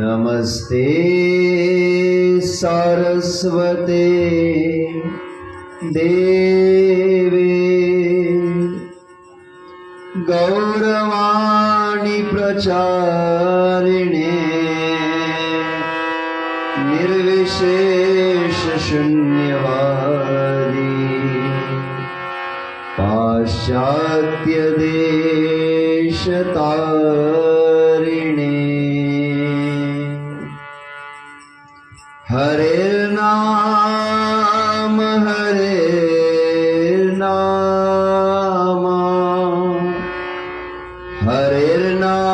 नमस्ते सारस्वते देवे गौरवाणी प्रचारिणे निर्विशेष शून्यवादी पाश्चात्य देशतारिणे हरेर्नाम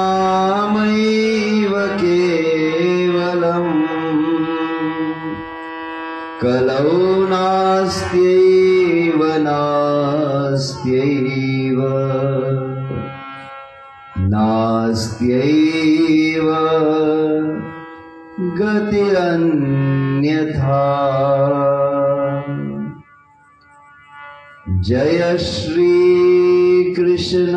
हरेर्नामैव केवलम् कलौ नास्त्यैव नास्त्यैव गतिरन्यथा। जय श्री कृष्ण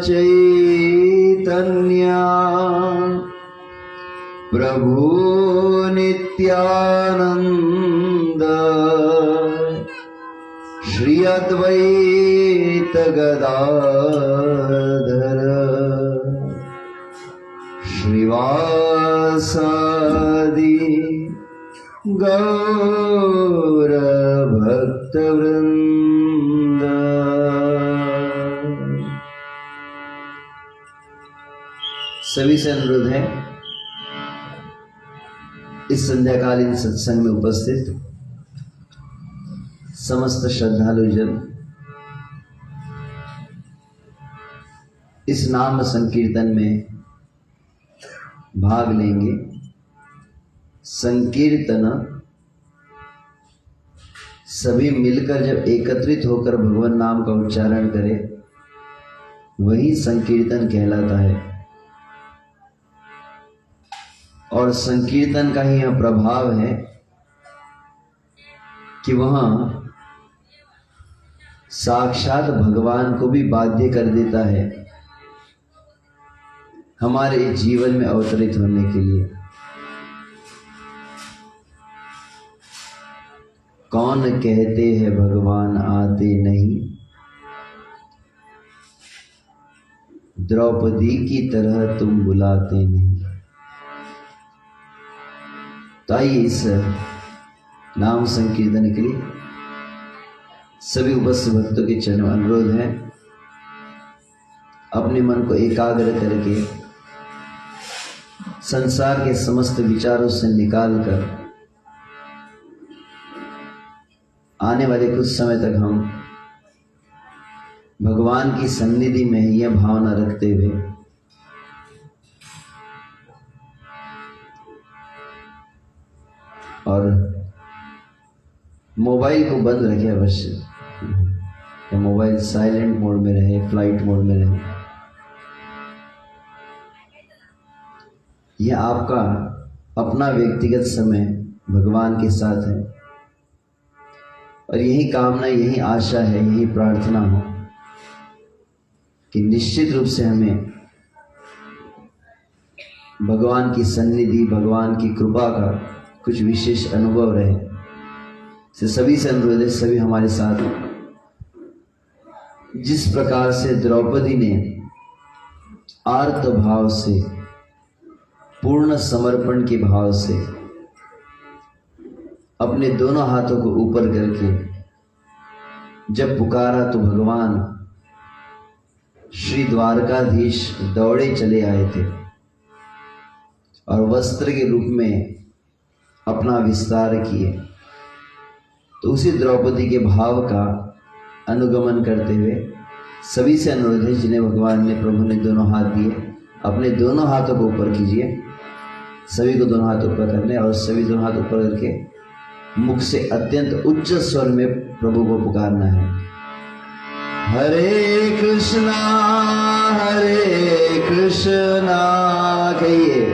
चैतन्य प्रभु नित्यानंद श्री अद्वैत गदाधर श्रीवासादि गौर भक्तवृंद। सभी से अनुरोध है इस संध्याकालीन सत्संग में उपस्थित समस्त श्रद्धालु जन इस नाम संकीर्तन में भाग लेंगे। संकीर्तन सभी मिलकर जब एकत्रित होकर भगवान नाम का उच्चारण करें वही संकीर्तन कहलाता है। और संकीर्तन का ही यह प्रभाव है कि वहां साक्षात भगवान को भी बाध्य कर देता है हमारे जीवन में अवतरित होने के लिए। कौन कहते हैं भगवान आते नहीं, द्रौपदी की तरह तुम बुलाते नहीं। तो आइए इस नाम संकीर्तन के लिए सभी उपस्थित भक्तों के चरणों में अनुरोध है अपने मन को एकाग्र करके संसार के समस्त विचारों से निकालकर आने वाले कुछ समय तक हम भगवान की सन्निधि में यह भावना रखते हुए और मोबाइल को बंद रखें अवश्य, या मोबाइल साइलेंट मोड में रहे, फ्लाइट मोड में रहे। यह आपका अपना व्यक्तिगत समय भगवान के साथ है और यही कामना, यही आशा है, यही प्रार्थना हो कि निश्चित रूप से हमें भगवान की सन्निधि, भगवान की कृपा का कुछ विशेष अनुभव रहे। से सभी से अनुरोध है, सभी हमारे साथ जिस प्रकार से द्रौपदी ने आर्त भाव से, पूर्ण समर्पण के भाव से अपने दोनों हाथों को ऊपर करके जब पुकारा तो भगवान श्री द्वारकाधीश दौड़े चले आए थे और वस्त्र के रूप में अपना विस्तार किए। तो उसी द्रौपदी के भाव का अनुगमन करते हुए सभी से अनुरोध है, जिन्हें भगवान ने, प्रभु ने दोनों हाथ दिए, अपने दोनों हाथों को ऊपर कीजिए। सभी को दोनों हाथ ऊपर करने और सभी दोनों हाथ ऊपर करके मुख से अत्यंत उच्च स्वर में प्रभु को पुकारना है। हरे कृष्णा कहिए,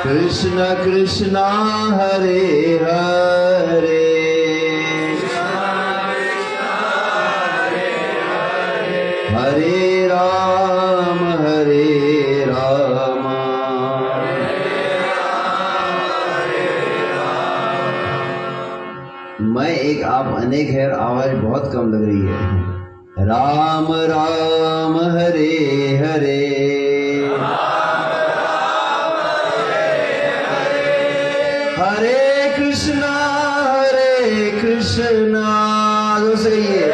कृष्ण कृष्ण हरे हरे, हरे राम अनेक है और आवाज बहुत कम लग रही है। राम राम हरे हरे, हरे कृष्णा दोस्त कहिए,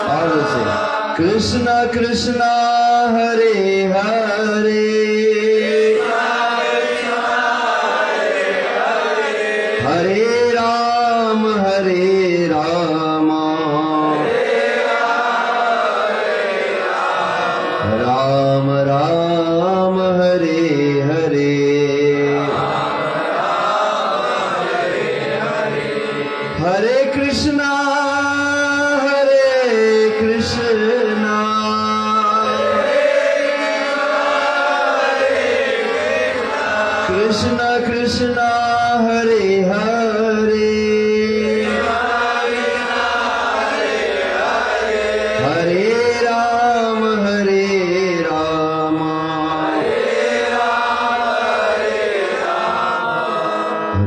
और दोस्त कृष्णा कृष्णा हरे हरे, हरे राम राम राम हरे हरे, हरे कृष्णा कृष्णा कृष्णा हरे हरे, हरे राम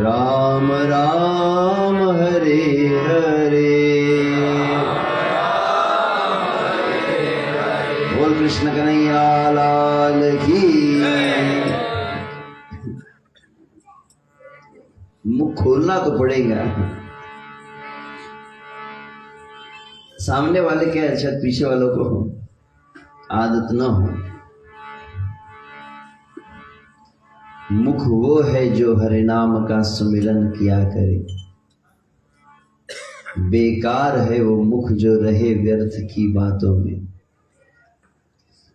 राम राम हरे हरे। बोल कृष्ण कन्हैया लाल की। मुख खोलना तो पड़ेगा। सामने वाले क्या अच्छा, पीछे वालों को आदत ना हो। मुख वो है जो हरि नाम का सुमिरन किया करे, बेकार है वो मुख जो रहे व्यर्थ की बातों में।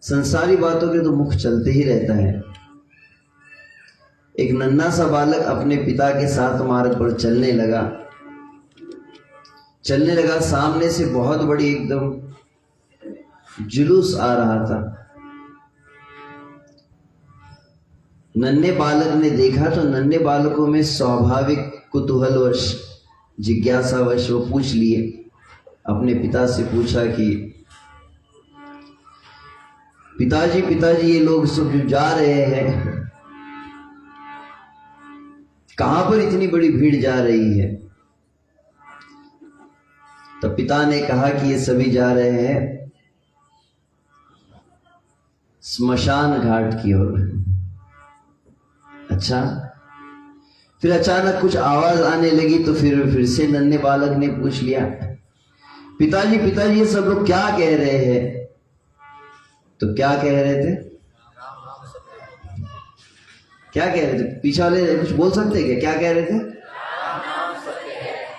संसारी बातों के तो मुख चलते ही रहता है। एक नन्हा सा बालक अपने पिता के साथ मार्ग पर चलने लगा। सामने से बहुत बड़ी एकदम जुलूस आ रहा था। नन्हे बालक ने देखा तो नन्हे बालकों में स्वाभाविक कुतूहलवश, जिज्ञासावश वो पूछ लिए, अपने पिता से पूछा कि पिताजी ये लोग सब जो जा रहे हैं, कहां पर इतनी बड़ी भीड़ जा रही है? तो पिता ने कहा कि ये सभी जा रहे हैं स्मशान घाट की ओर। अच्छा, फिर अचानक कुछ आवाज आने लगी तो फिर से नन्हे बालक ने पूछ लिया, पिताजी ये सब लोग क्या कह रहे हैं? तो क्या कह रहे थे? क्या कह रहे थे? पीछे वाले कुछ बोल सकते हैं क्या कह रहे थे?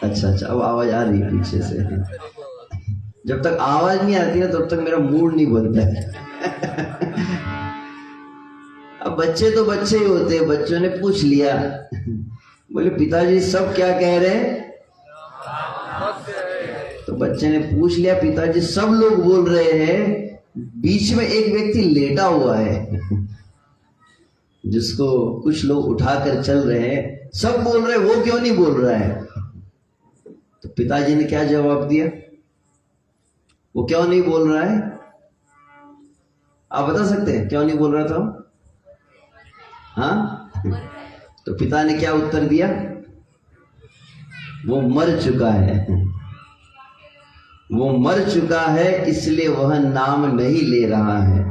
अच्छा, अब आवाज आ रही है पीछे से। जब तक आवाज नहीं आती है तब तक मेरा मूड नहीं बनता है। अब बच्चे तो बच्चे ही होते हैं, बच्चों ने पूछ लिया, बोले पिताजी सब क्या कह रहे हैं? तो बच्चे ने पूछ लिया, पिताजी सब लोग बोल रहे हैं, बीच में एक व्यक्ति लेटा हुआ है जिसको कुछ लोग उठाकर चल रहे हैं, सब बोल रहे हैं, वो क्यों नहीं बोल रहा है? तो पिताजी ने क्या जवाब दिया? वो क्यों नहीं बोल रहा है? आप बता सकते हैं क्यों नहीं बोल रहा था? हाँ, तो पिता ने क्या उत्तर दिया? वो मर चुका है। वो मर चुका है इसलिए वह नाम नहीं ले रहा है।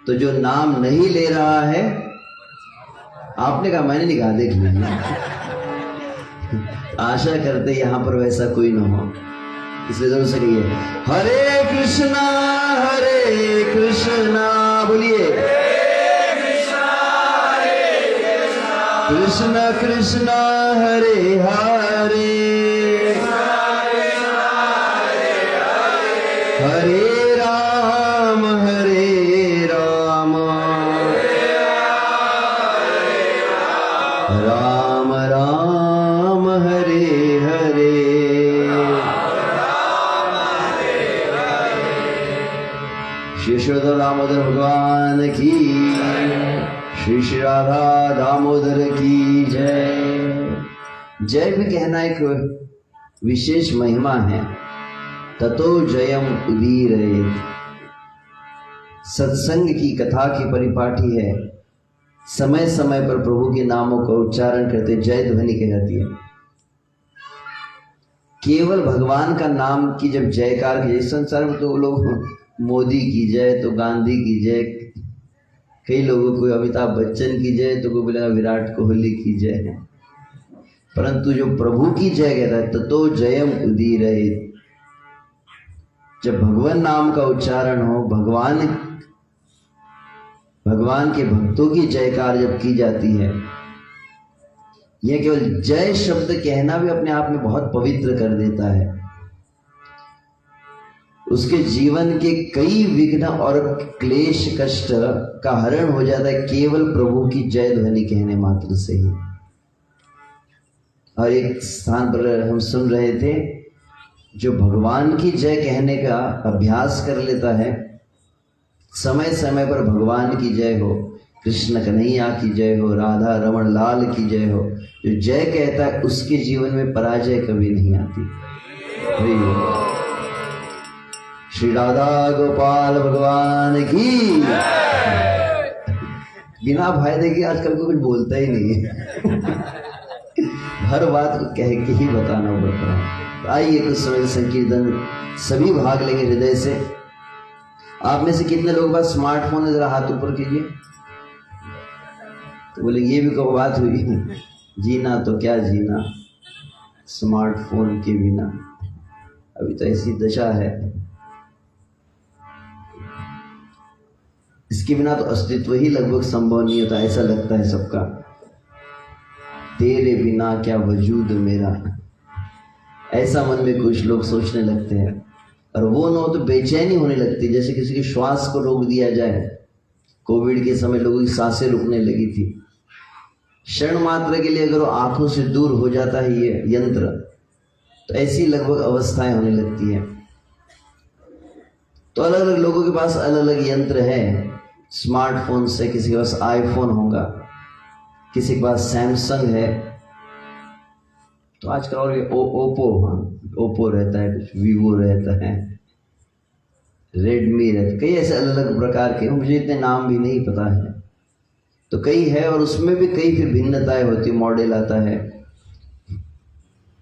तो जो नाम नहीं ले रहा है, आपने कहा, मैंने नहीं कहा, देख लीजिए। आशा करते यहां पर वैसा कोई ना हो, इसलिए जरूर से कहिए हरे कृष्णा बोलिए, कृष्णा कृष्णा हरे हरे, हरे राम राम राम हरे हरे। श्री यशोदा दामोदर भगवान की, श्री राधा दामोदर की जय। जय में कहना एक विशेष महिमा है। ततो जयम उदीरयेत, सत्संग की कथा की परिपाठी है। समय समय पर प्रभु के नामों का उच्चारण करते जय ध्वनि कहलाती है। केवल भगवान का नाम की जब जयकार की, संसार में तो लोग मोदी की जय, तो गांधी की जय, कई लोगों को अमिताभ बच्चन की जय, तो कोई बोलेगा विराट कोहली की जय है, परंतु जो प्रभु की जय कहता है ततो जयम उदीरये। जब भगवान नाम का उच्चारण हो, भगवान के भक्तों की जयकार जब की जाती है, यह केवल जय शब्द कहना भी अपने आप में बहुत पवित्र कर देता है। उसके जीवन के कई विघ्न और क्लेश कष्ट का हरण हो जाता है केवल प्रभु की जय ध्वनि कहने मात्र से ही। और एक स्थान पर हम सुन रहे थे, जो भगवान की जय कहने का अभ्यास कर लेता है, समय समय पर भगवान की जय हो, कृष्ण कन्हैया की जय हो, राधा रमण लाल की जय हो, जो जय कहता है उसके जीवन में पराजय कभी नहीं आती। श्री राधा गोपाल भगवान की। बिना फायदे के आजकल को कुछ बोलता ही नहीं है हर बात को कह के ही बताना पड़ता है। आइए कुछ समय संकीर्तन सभी भाग लेंगे हृदय से। आप में से कितने लोगों के पास स्मार्टफोन है, जरा हाथ ऊपर कीजिए। तो बोले ये भी कब बात हुई, जीना तो क्या जीना स्मार्टफोन के बिना, अभी तो ऐसी दशा है, इसके बिना तो अस्तित्व ही लगभग संभव नहीं होता, ऐसा लगता है सबका। तेरे बिना क्या वजूद मेरा, ऐसा मन में कुछ लोग सोचने लगते हैं। और वो न हो तो बेचैनी होने लगती, जैसे किसी के श्वास को रोक दिया जाए। कोविड के समय लोगों की सांसें रुकने लगी थी। क्षण मात्र के लिए अगर वो आंखों से दूर हो जाता है ये यंत्र, तो ऐसी लगभग अवस्थाएं होने लगती हैं। तो अलग अलग लोगों के पास अलग अलग यंत्र है। स्मार्टफोन से किसी के पास आईफोन होगा, किसी के पास सैमसंग है, तो आजकल और ये ओप्पो, ओप्पो रहता है, कुछ वीवो रहता है, रेडमी रहता है, कई ऐसे अलग अलग प्रकार के, मुझे इतने नाम भी नहीं पता है, तो कई है। और उसमें भी कई फिर भिन्नताएं होती, मॉडल आता है,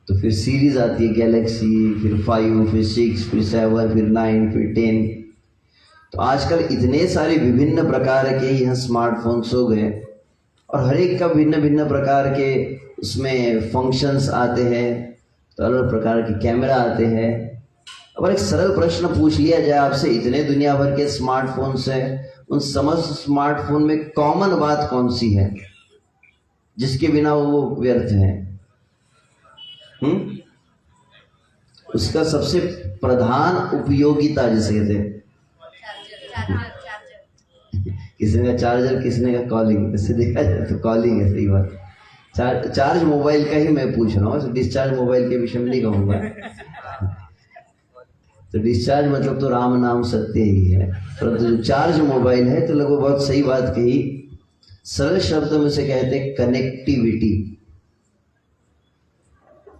तो फिर सीरीज आती है, गैलेक्सी, फिर 5, फिर 6, फिर 7, फिर 9, फिर 10। तो आजकल इतने सारे विभिन्न प्रकार के यहाँ स्मार्टफोन्स हो गए, और हर एक का भिन्न भिन्न प्रकार के उसमें फंक्शंस आते हैं, तो अलग प्रकार के कैमरा आते हैं। अब एक सरल प्रश्न पूछ लिया जाए आपसे, इतने दुनिया भर के स्मार्टफोन्स हैं, उन समस्त स्मार्टफोन में कॉमन बात कौन सी है जिसके बिना वो व्यर्थ है? उसका सबसे प्रधान उपयोगिता जिसे कहते हैं, किसी ने चार्जर, किसी ने कॉलिंग, इससे देखा जाए तो कॉलिंग है, सही बात। चार्ज मोबाइल का ही मैं पूछ रहा हूँ, डिस्चार्ज मोबाइल के विषय में नहीं कहूँगा। तो डिस्चार्ज मतलब तो राम नाम सत्य ही है, परंतु जो चार्ज मोबाइल है तो लोगों बहुत सही बात कही। सरल शब्दों में से कहते हैं कनेक्टिविटी।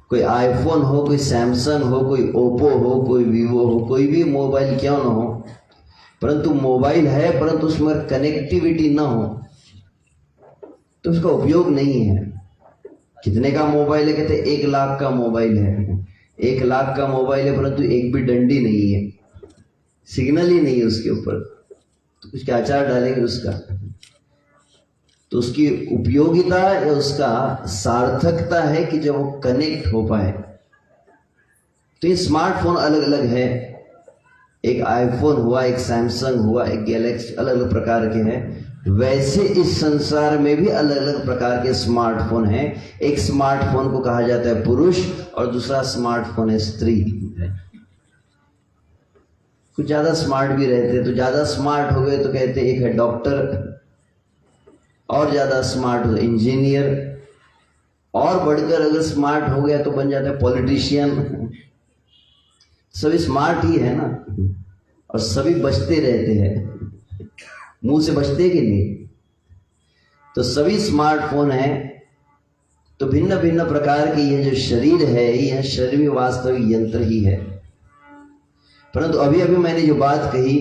कोई आईफोन हो, कोई सैमसंग हो, कोई ओप्पो हो, कोई वीवो हो, कोई भी मोबाइल क्यों ना हो, परंतु मोबाइल है परंतु उसमें कनेक्टिविटी ना हो तो उसका उपयोग नहीं है। कितने का मोबाइल है? कहते 1 लाख का मोबाइल है। 1 लाख का मोबाइल है परंतु एक भी डंडी नहीं है, सिग्नल ही नहीं है उसके ऊपर, तो उसके आचार डालेंगे उसका, तो उसकी उपयोगिता या उसका सार्थकता है कि जब वो कनेक्ट हो पाए। तो ये स्मार्टफोन अलग अलग है, एक आईफोन हुआ, एक सैमसंग हुआ, एक गैलेक्सी, अलग अलग प्रकार के हैं। वैसे इस संसार में भी अलग अलग प्रकार के स्मार्टफोन हैं। एक स्मार्टफोन को कहा जाता है पुरुष और दूसरा स्मार्टफोन है स्त्री। कुछ ज्यादा स्मार्ट भी रहते हैं, तो ज्यादा स्मार्ट हो गए तो कहते एक है डॉक्टर, और ज्यादा स्मार्ट हो इंजीनियर, और बढ़कर अगर स्मार्ट हो गया तो बन जाता है पॉलिटिशियन। सभी स्मार्ट ही है ना, और सभी बचते रहते हैं, मुंह से बचते कि नहीं। तो सभी स्मार्टफोन है। तो भिन्न भिन्न प्रकार के ये जो शरीर है, यह शरीर भी वास्तविक यंत्र ही है। परंतु अभी अभी मैंने जो बात कही,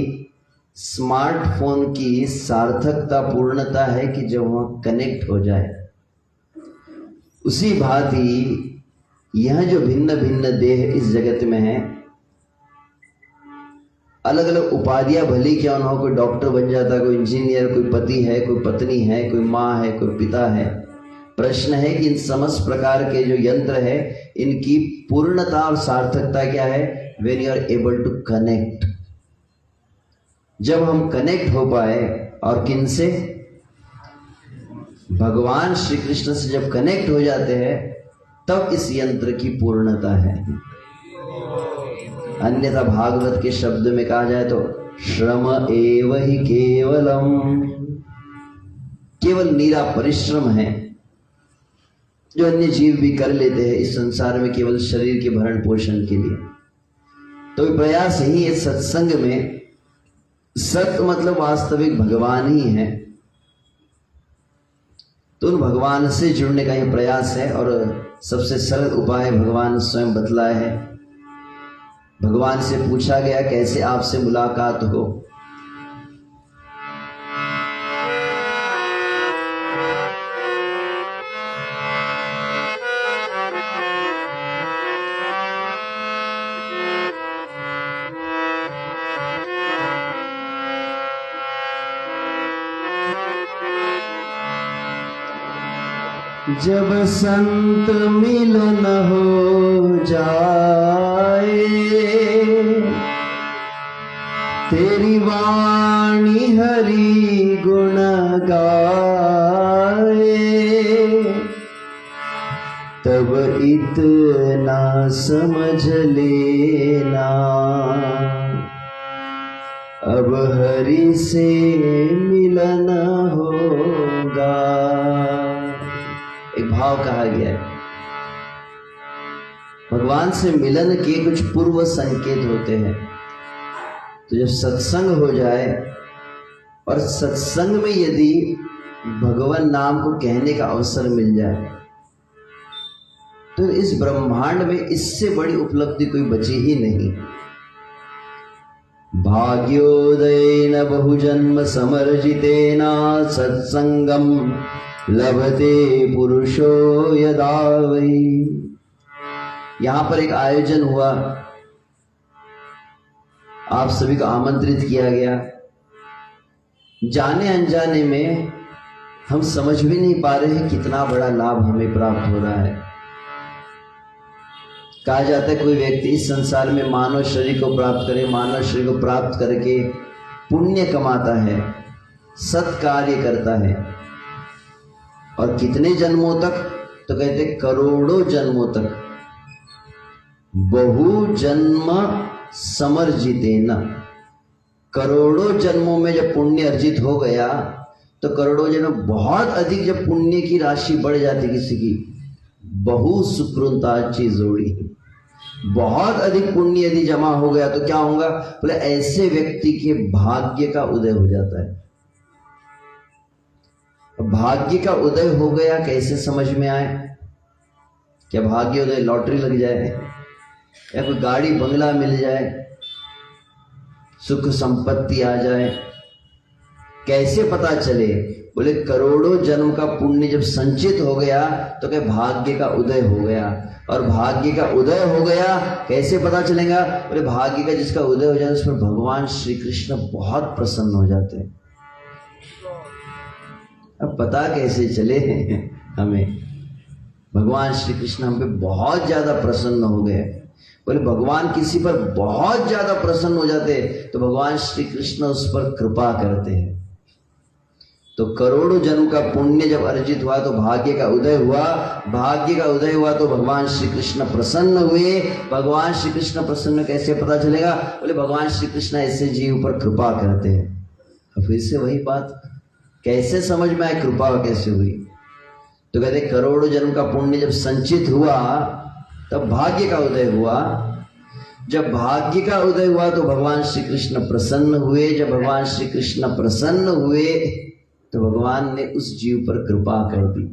स्मार्टफोन की सार्थकता पूर्णता है कि जब वह कनेक्ट हो जाए। उसी भांति यह जो भिन्न भिन्न देह इस जगत में है, अलग अलग उपाधियां भली क्यों न हो, कोई डॉक्टर बन जाता है, कोई इंजीनियर, कोई पति है, कोई पत्नी है, कोई माँ है, कोई पिता है। प्रश्न है कि इन समस्त प्रकार के जो यंत्र है इनकी पूर्णता और सार्थकता क्या है? When you are able to connect. जब हम कनेक्ट हो पाए, और किन से? भगवान श्री कृष्ण से जब कनेक्ट हो जाते हैं तब इस यंत्र की पूर्णता है। अन्यथा भागवत के शब्द में कहा जाए तो श्रम एव ही केवलम, केवल नीरा परिश्रम है जो अन्य जीव भी कर लेते हैं इस संसार में केवल शरीर के भरण पोषण के लिए। तो प्रयास यही है सत्संग में, सत्य मतलब वास्तविक भगवान ही है, तो उन भगवान से जुड़ने का यह प्रयास है। और सबसे सरल उपाय भगवान स्वयं बतलाए है। भगवान से पूछा गया कैसे आपसे मुलाकात हो, जब संत मिलन हो जाए, तेरी वाणी हरि गुण गाए, तब इतना समझ लेना अब हरि से मिलन होगा। एक भाव कहा गया है, भगवान से मिलन के कुछ पूर्व संकेत होते हैं। तो जब सत्संग हो जाए, और सत्संग में यदि भगवान नाम को कहने का अवसर मिल जाए, तो इस ब्रह्मांड में इससे बड़ी उपलब्धि कोई बची ही नहीं। भाग्योदयेन बहुजन्म समर्जितेन सत्संगम लभते पुरुषो यदा वै। यहां पर एक आयोजन हुआ, आप सभी को आमंत्रित किया गया। जाने अनजाने में हम समझ भी नहीं पा रहे हैं कितना बड़ा लाभ हमें प्राप्त हो रहा है। कहा जाता है कोई व्यक्ति इस संसार में मानव शरीर को प्राप्त करे, मानव शरीर को प्राप्त करके पुण्य कमाता है, सत्कार्य करता है, और कितने जन्मों तक? तो कहते करोड़ों जन्मों तक। बहु जन्म समर्जितेन, करोड़ों जन्मों में जब पुण्य अर्जित हो गया तो करोड़ों जन्म बहुत अधिक जब पुण्य की राशि बढ़ जाती किसी की, बहु सुकृताची जोड़ी, बहुत अधिक पुण्य यदि जमा हो गया तो क्या होगा? बोले ऐसे व्यक्ति के भाग्य का उदय हो जाता है। भाग्य का उदय हो गया कैसे समझ में आए? क्या भाग्य उदय लॉटरी लग जाए, या कोई गाड़ी बंगला मिल जाए, सुख संपत्ति आ जाए? कैसे पता चले? बोले करोड़ों जन्म का पुण्य जब संचित हो गया तो क्या भाग्य का उदय हो गया। और भाग्य का उदय हो गया कैसे पता चलेगा? बोले भाग्य का जिसका उदय हो जाए उस पर भगवान श्री कृष्ण बहुत प्रसन्न हो जाते हैं। अब पता कैसे चले हमें? भगवान श्री कृष्ण हम पे बहुत ज्यादा प्रसन्न हो गए। बोले भगवान किसी पर बहुत ज्यादा प्रसन्न हो जाते तो भगवान श्री कृष्ण उस पर कृपा करते हैं। तो करोड़ों जन्म का पुण्य जब अर्जित हुआ तो भाग्य का उदय हुआ, भाग्य का उदय हुआ तो भगवान श्री कृष्ण प्रसन्न हुए। भगवान श्री कृष्ण प्रसन्न कैसे पता चलेगा? बोले भगवान श्री कृष्ण ऐसे जीव पर कृपा करते हैं। अब फिर से वही बात, कैसे समझ में आए कृपा कैसे हुई? तो कहते करोड़ों जन्म का पुण्य जब संचित हुआ तब भाग्य का उदय हुआ। जब भाग्य का उदय हुआ तो भगवान श्री कृष्ण प्रसन्न हुए। जब भगवान श्री कृष्ण प्रसन्न हुए तो भगवान ने उस जीव पर कृपा कर दी।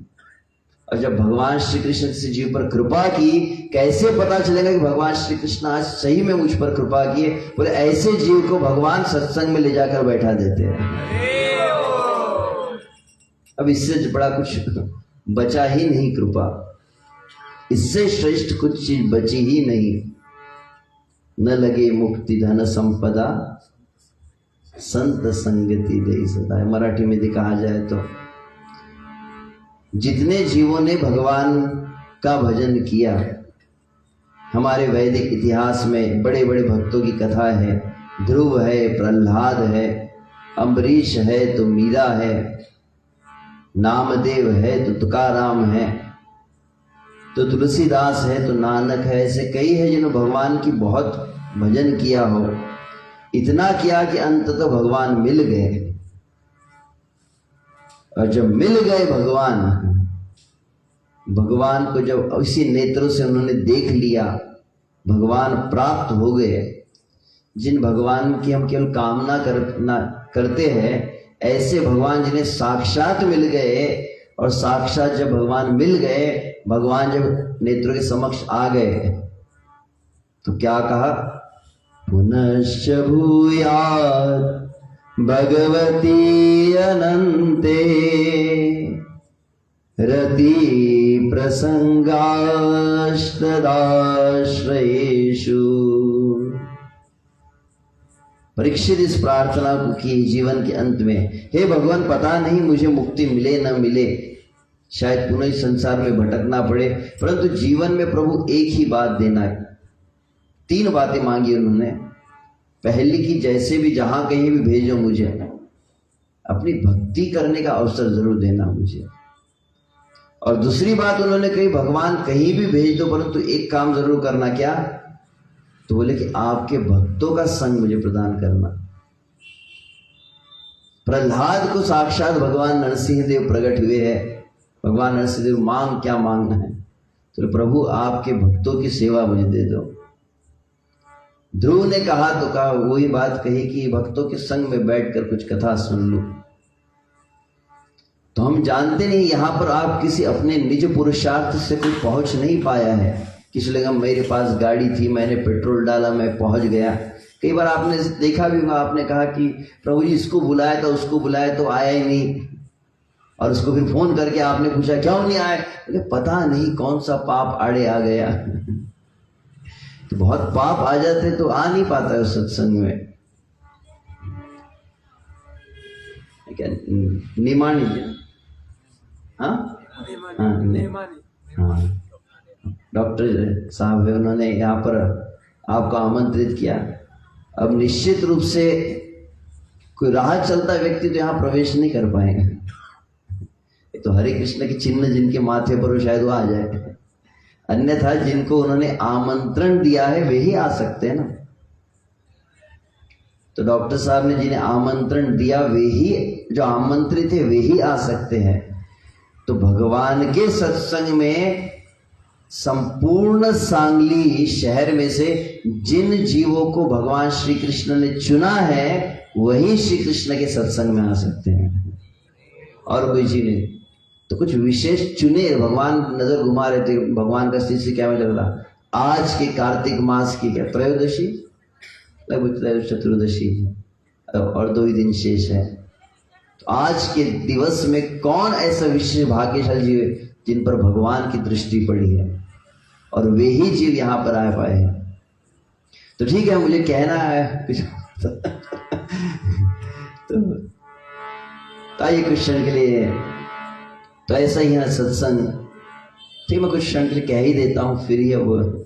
और जब भगवान श्री कृष्ण किसी जीव पर कृपा की, कैसे पता चलेगा कि भगवान श्री कृष्ण आज सही में मुझ पर कृपा किए? बोले ऐसे जीव को भगवान सत्संग में ले जाकर बैठा देते हैं। अब इससे बड़ा कुछ बचा ही नहीं कृपा। इससे श्रेष्ठ कुछ चीज बची ही नहीं। न लगे मुक्ति धन संपदा, संत संगति दे सदा। मराठी में कहा जाए तो जितने जीवों ने भगवान का भजन किया, हमारे वैदिक इतिहास में बड़े बड़े भक्तों की कथा है। ध्रुव है, प्रहलाद है, अम्बरीश है तो मीरा है, नामदेव है तो तुकाराम है, तो तुलसीदास है तो नानक है। ऐसे कई है जिन्होंने भगवान की बहुत भजन किया हो। इतना किया कि अंततः भगवान मिल गए। और जब मिल गए भगवान को जब उसी नेत्रों से उन्होंने देख लिया, भगवान प्राप्त हो गए। जिन भगवान की हम केवल कामना करते हैं, ऐसे भगवान जिन्हें साक्षात मिल गए। और साक्षात जब भगवान मिल गए, भगवान जब नेत्रों के समक्ष आ गए तो क्या कहा? पुनश्च भूयात् भगवती अनंते रति प्रसंगास्तदाश्रयेषु। परीक्षित इस प्रार्थना को की जीवन के अंत में, हे भगवान, पता नहीं मुझे मुक्ति मिले न मिले, शायद पुनः इस संसार में भटकना पड़े, परंतु जीवन में प्रभु एक ही बात देना है। 3 बातें मांगी उन्होंने। पहली की, जैसे भी जहां कहीं भी भेजो मुझे, अपनी भक्ति करने का अवसर जरूर देना मुझे। और दूसरी बात उन्होंने कही, भगवान कहीं भी भेज दो, परंतु एक काम जरूर करना। क्या? तो बोले कि आपके भक्तों का संग मुझे प्रदान करना। प्रहलाद को साक्षात भगवान नरसिंह देव प्रकट हुए हैं। भगवान नरसिंह देव, मांग क्या मांगना है? तो प्रभु आपके भक्तों की सेवा मुझे दे दो। ध्रुव ने कहा तो कहा, वही बात कही कि भक्तों के संग में बैठकर कुछ कथा सुन लूं। तो हम जानते नहीं, यहां पर आप किसी अपने निज पुरुषार्थ से कोई पहुंच नहीं पाया है। किसी लगा मेरे पास गाड़ी थी, मैंने पेट्रोल डाला, मैं पहुंच गया। कई बार आपने देखा भी होगा, आपने कहा कि प्रभु जी इसको बुलाया था, उसको बुलाया तो आया ही नहीं, और उसको फिर फोन करके आपने पूछा क्यों नहीं आए? पता नहीं कौन सा पाप आड़े आ गया। तो बहुत पाप आ जाते तो आ नहीं पाता है सत्संग में। क्या निमानी? हाँ, डॉक्टर साहब है, उन्होंने यहाँ पर आपको आमंत्रित किया। अब निश्चित रूप से कोई राह चलता व्यक्ति तो यहाँ प्रवेश नहीं कर पाएगा। तो हरे कृष्ण के चिन्ह जिनके माथे पर हो, शायद वो आ जाए। अन्यथा जिनको उन्होंने आमंत्रण दिया है वे ही आ सकते हैं ना। तो डॉक्टर साहब ने जिन्हें आमंत्रण दिया, वे ही, जो आमंत्रित है वे ही आ सकते हैं। तो भगवान के सत्संग में संपूर्ण सांगली शहर में से जिन जीवों को भगवान श्री कृष्ण ने चुना है, वही श्री कृष्ण के सत्संग में आ सकते हैं, और कोई चीज नहीं। तो कुछ विशेष चुने भगवान नजर घुमा रहे थे। भगवान का शिष्य क्या में चल रहा, आज के कार्तिक मास की क्या त्रयोदशी, लगभग चतुर्दशी और 2 ही दिन शेष है। तो आज के दिवस में कौन ऐसा विशेष भाग्यशाली जीव है जिन पर भगवान की दृष्टि पड़ी है, और वे ही जीव यहाँ पर आ पाए हैं। तो ठीक है, मुझे कहना है कुछ तो आइए कुछ क्षण के लिए, तो ऐसा ही है सत्संग। ठीक, मैं कुछ क्षण के लिए कह ही देता हूँ, फिर ही अब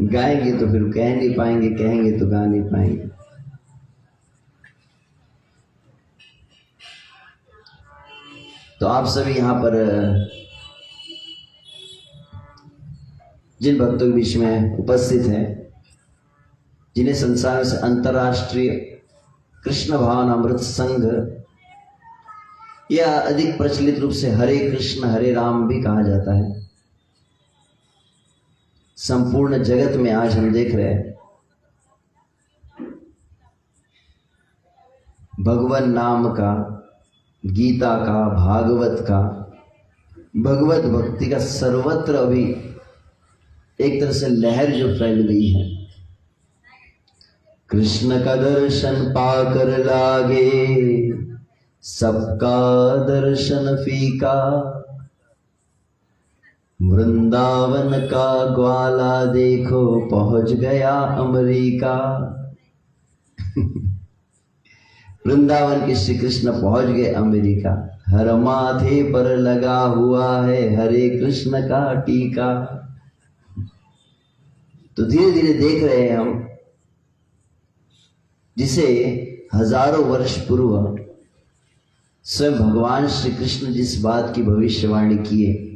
गाएंगे तो फिर कह नहीं पाएंगे, कहेंगे तो गा नहीं पाएंगे। तो आप सभी यहाँ पर जिन भक्तों के बीच में उपस्थित हैं, जिन्हें संसार से अंतर्राष्ट्रीय कृष्ण भावना अमृत संघ या अधिक प्रचलित रूप से हरे कृष्ण हरे राम भी कहा जाता है, संपूर्ण जगत में आज हम देख रहे हैं भगवान नाम का, गीता का, भागवत का, भगवत भक्ति का सर्वत्र अभी एक तरह से लहर जो फैल गई है। कृष्ण का दर्शन पाकर लागे सबका दर्शन फीका, वृंदावन का ग्वाला देखो पहुंच गया अमेरिका। वृंदावन के श्री कृष्ण पहुंच गए अमेरिका। हर माथे पर लगा हुआ है हरे कृष्ण का टीका। तो धीरे धीरे देख रहे हैं हम, जिसे हजारों वर्ष पूर्व स्वयं भगवान श्री कृष्ण जिस बात की भविष्यवाणी किए,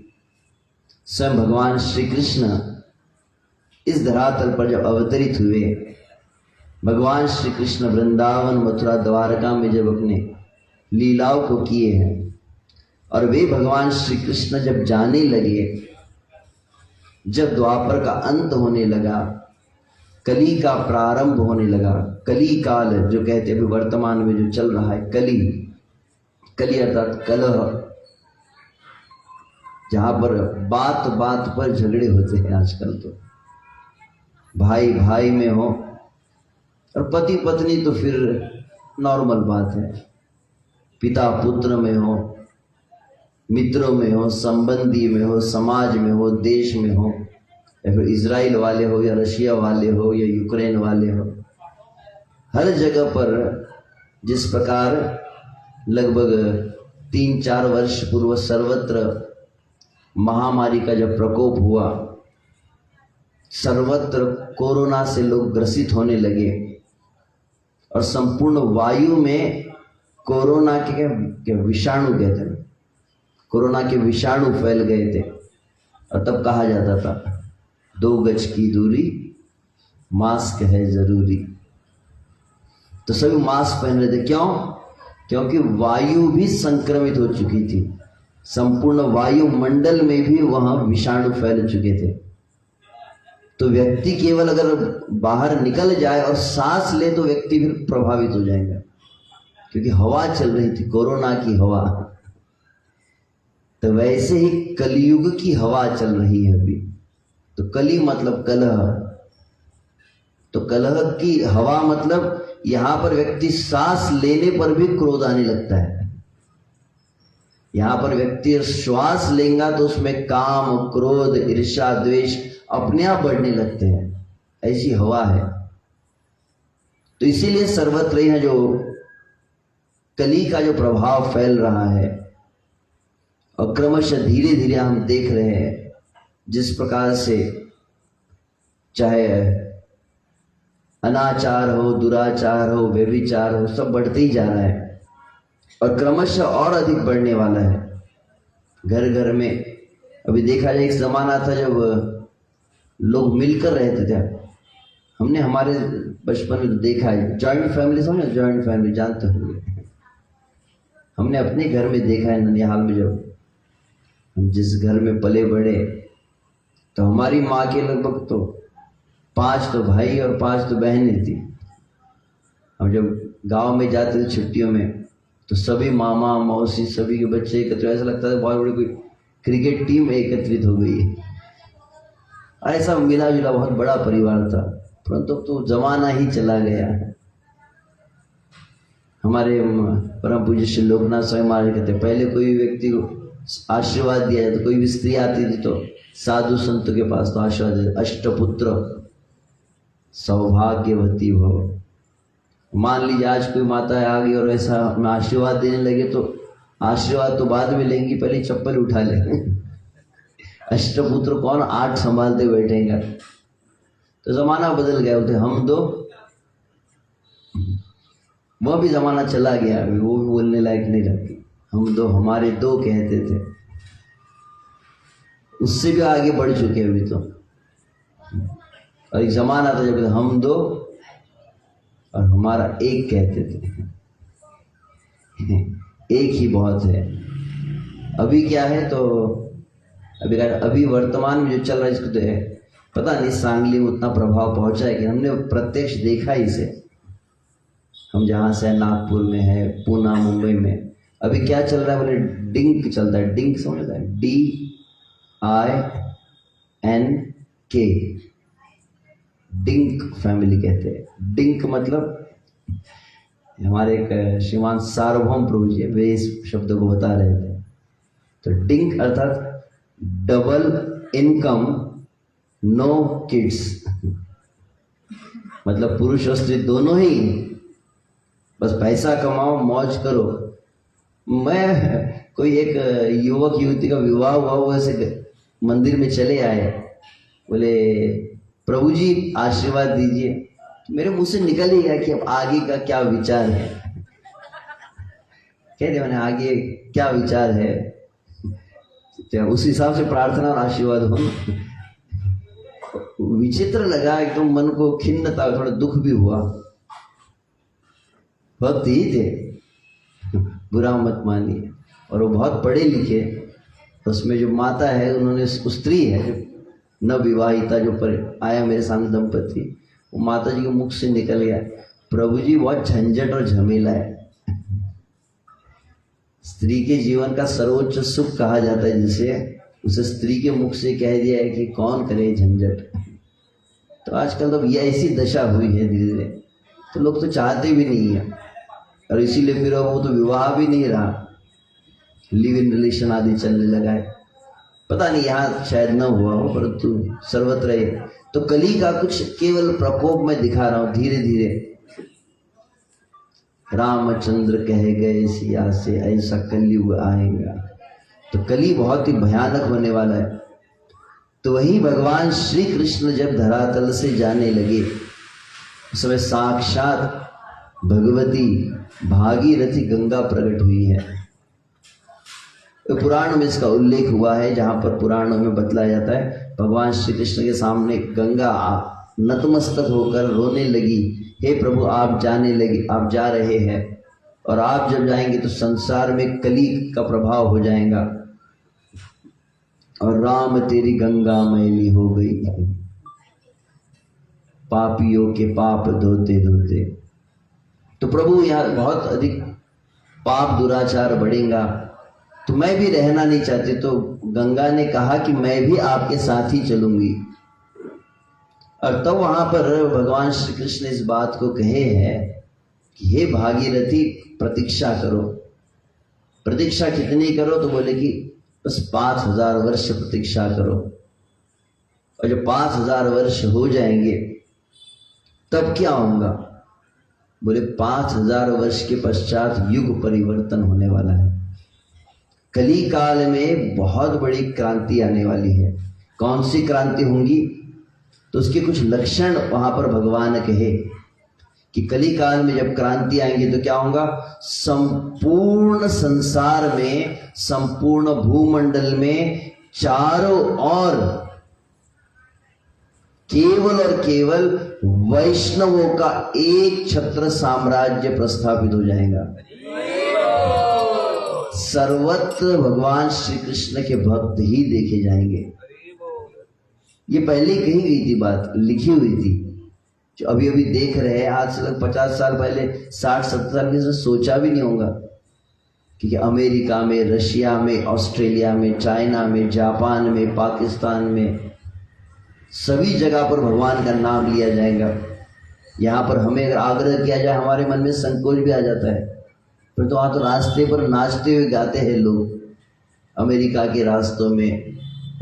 स्वयं भगवान श्री कृष्ण इस धरातल पर जब अवतरित हुए, भगवान श्री कृष्ण वृंदावन मथुरा द्वारका में जब अपने लीलाओं को किए हैं, और वे भगवान श्री कृष्ण जब जाने लगे, जब द्वापर का अंत होने लगा, कली का प्रारंभ होने लगा, कली काल जो कहते हैं वर्तमान में जो चल रहा है, कली अर्थात कलह, जहां पर बात बात पर झगड़े होते हैं। आजकल तो भाई भाई में हो और पति पत्नी तो फिर नॉर्मल बात है, पिता पुत्र में हो, मित्रों में हो, संबंधी में हो, समाज में हो, देश में हो, या फिर इजराइल वाले हो या रशिया वाले हो या यूक्रेन वाले हो, हर जगह पर जिस प्रकार लगभग 3-4 वर्ष पूर्व सर्वत्र महामारी का जब प्रकोप हुआ, सर्वत्र कोरोना से लोग ग्रसित होने लगे और संपूर्ण वायु में कोरोना के विषाणु कहते हैं, कोरोना के विषाणु फैल गए थे। और तब कहा जाता था 2 गज की दूरी, मास्क है जरूरी। तो सभी मास्क पहन रहे थे। क्यों? क्योंकि वायु भी संक्रमित हो चुकी थी, संपूर्ण वायुमंडल में भी वहां विषाणु फैल चुके थे। तो व्यक्ति केवल अगर बाहर निकल जाए और सांस ले तो व्यक्ति फिर प्रभावित हो जाएगा, क्योंकि हवा चल रही थी, कोरोना की हवा। तो वैसे ही कलयुग की हवा चल रही है अभी। तो कली मतलब कलह, तो कलह की हवा मतलब यहां पर व्यक्ति सांस लेने पर भी क्रोध आने लगता है। यहां पर व्यक्ति श्वास लेगा तो उसमें काम, क्रोध, ईर्ष्या, द्वेष अपने आप बढ़ने लगते हैं। ऐसी हवा है। तो इसीलिए सर्वत्र यह जो कली का जो प्रभाव फैल रहा है, और क्रमशः धीरे धीरे हम देख रहे हैं जिस प्रकार से चाहे अनाचार हो, दुराचार हो, व्यभिचार हो, सब बढ़ते ही जा रहा है और क्रमशः और अधिक बढ़ने वाला है। घर घर में अभी देखा जाए, एक जमाना था जब लोग मिलकर रहते थे। हमने हमारे बचपन में देखा है, जॉइंट फैमिली, समझो जॉइंट फैमिली जानते होंगे। हमने अपने घर में देखा है ननिहाल में, जब हम जिस घर में पले बड़े, तो हमारी माँ के लगभग तो 5 तो भाई और 5 तो बहनें थी। हम जब गांव में जाते थे छुट्टियों में, तो सभी मामा मौसी सभी के बच्चे एकत्र, ऐसा लगता था बहुत बड़ी कोई क्रिकेट टीम एकत्रित हो गई है। ऐसा मिला जुला बहुत बड़ा परिवार था। परंतु तो जमाना ही चला गया है। हमारे परम पूज्य श्री लोकनाथ स्वामी महाराज कहते, पहले कोई भी व्यक्ति को आशीर्वाद दिया जाए तो कोई भी स्त्री आती थी तो साधु संतों के पास तो आशीर्वाद देते, अष्टपुत्र सौभाग्यवती भव। मान लीजिए आज कोई माता आ गई और ऐसा हमें आशीर्वाद देने लगे, तो आशीर्वाद तो बाद में लेंगी, पहले चप्पल उठा लेंगे। अष्टपुत्र कौन 8 संभालते बैठेगा। तो जमाना बदल गया, बोलते हम दो, वह भी जमाना चला गया, अभी वो भी बोलने लायक नहीं रहती। हम दो, हमारे 2 कहते थे, उससे भी आगे बढ़ चुके अभी तो। और एक जमाना था जब हम 2 और हमारा 1 कहते थे। एक ही बहुत है। अभी क्या है, तो अभी वर्तमान में जो चल रहा है, इसको तो है पता नहीं सांगली में उतना प्रभाव पहुंचा है कि हमने प्रत्यक्ष देखा ही से। हम जहाँ से नागपुर में है, पूना, मुंबई में अभी क्या चल रहा है, बोले डिंक चलता है। डिंक समझता है? DINK, डिंक फैमिली कहते हैं। डिंक मतलब हमारे एक श्रीमान सार्वभौम प्रभु जी वे इस शब्द को बता रहे थे। तो डिंक अर्थात डबल इनकम, नो किड्स। मतलब पुरुष और स्त्री दोनों ही बस पैसा कमाओ, मौज करो। मैं कोई एक युवक युवती का विवाह हुआ, वो ऐसे मंदिर में चले आए, बोले प्रभु जी आशीर्वाद दीजिए। तो मेरे मुंह से निकल ही गया कि अब आगे का क्या विचार है। कहते मैंने आगे क्या विचार है, तो उस हिसाब से प्रार्थना और आशीर्वाद हो। विचित्र लगा, एकदम मन को खिन्नता, थोड़ा दुख भी हुआ। भक्त ही थे, बुरा मत मानिए। और वो बहुत पढ़े लिखे, उसमें जो माता है, उन्होंने स्त्री है जो न विवाहिता, जो पर आया मेरे सामने दंपति, वो माता जी के मुख से निकल गया, प्रभु जी बहुत झंझट और झमेला है। स्त्री के जीवन का सर्वोच्च सुख कहा जाता है जिसे, उसे स्त्री के मुख से कह दिया है कि कौन करे झंझट। तो आजकल तो ये ऐसी दशा हुई है धीरे धीरे, तो लोग तो चाहते भी नहीं है, और इसीलिए फिर वो तो विवाह भी नहीं रहा, लिव इन रिलेशन आदि चलने लगा है। पता नहीं यहाँ शायद न हुआ हो, परंतु सर्वत्र है। तो कली का कुछ केवल प्रकोप में दिखा रहा हूं धीरे धीरे। रामचंद्र कह गए सिया से, ऐसा कलयुग आएगा। तो कली बहुत ही भयानक होने वाला है। तो वही भगवान श्री कृष्ण जब धरातल से जाने लगे, उस समय साक्षात भगवती भागीरथी गंगा प्रकट हुई है। तो पुराण में इसका उल्लेख हुआ है, जहाँ पर पुराणों में बतलाया जाता है भगवान श्री कृष्ण के सामने गंगा नतमस्तक होकर रोने लगी, हे प्रभु आप जाने लगे, आप जा रहे हैं, और आप जब जाएंगे तो संसार में कली का प्रभाव हो जाएगा, और राम तेरी गंगा मैली हो गई, पापियों के पाप धोते धोते। तो प्रभु यहाँ बहुत अधिक पाप दुराचार बढ़ेगा, तो मैं भी रहना नहीं चाहती। तो गंगा ने कहा कि मैं भी आपके साथ ही चलूंगी। और तब वहां पर भगवान श्री कृष्ण इस बात को कहे हैं कि हे भागीरथी प्रतीक्षा करो। प्रतीक्षा कितनी करो, तो बोले कि बस 5000 वर्ष प्रतीक्षा करो, और जब 5000 वर्ष हो जाएंगे तब क्या होगा? बोले 5000 वर्ष के पश्चात युग परिवर्तन होने वाला है। कली काल में बहुत बड़ी क्रांति आने वाली है। कौन सी क्रांति होंगी? तो उसके कुछ लक्षण वहां पर भगवान कहे कि कली काल में जब क्रांति आएंगी तो क्या होगा? संपूर्ण संसार में, संपूर्ण भूमंडल में चारों ओर केवल और केवल वैष्णवों का एक छत्र साम्राज्य प्रस्थापित हो जाएगा। सर्वत्र भगवान श्री कृष्ण के भक्त ही देखे जाएंगे। ये पहले कही गई थी बात, लिखी हुई थी, जो अभी अभी देख रहे हैं। आज से लगभग 50 साल पहले, 60-70 साल के सोचा भी नहीं होगा कि अमेरिका में, रशिया में, ऑस्ट्रेलिया में, चाइना में, जापान में, पाकिस्तान में, सभी जगह पर भगवान का नाम लिया जाएगा। यहाँ पर हमें अगर आग्रह किया जाए, हमारे मन में संकोच भी आ जाता है, पर तो वहाँ तो रास्ते पर नाचते हुए गाते हैं लोग। अमेरिका के रास्तों में,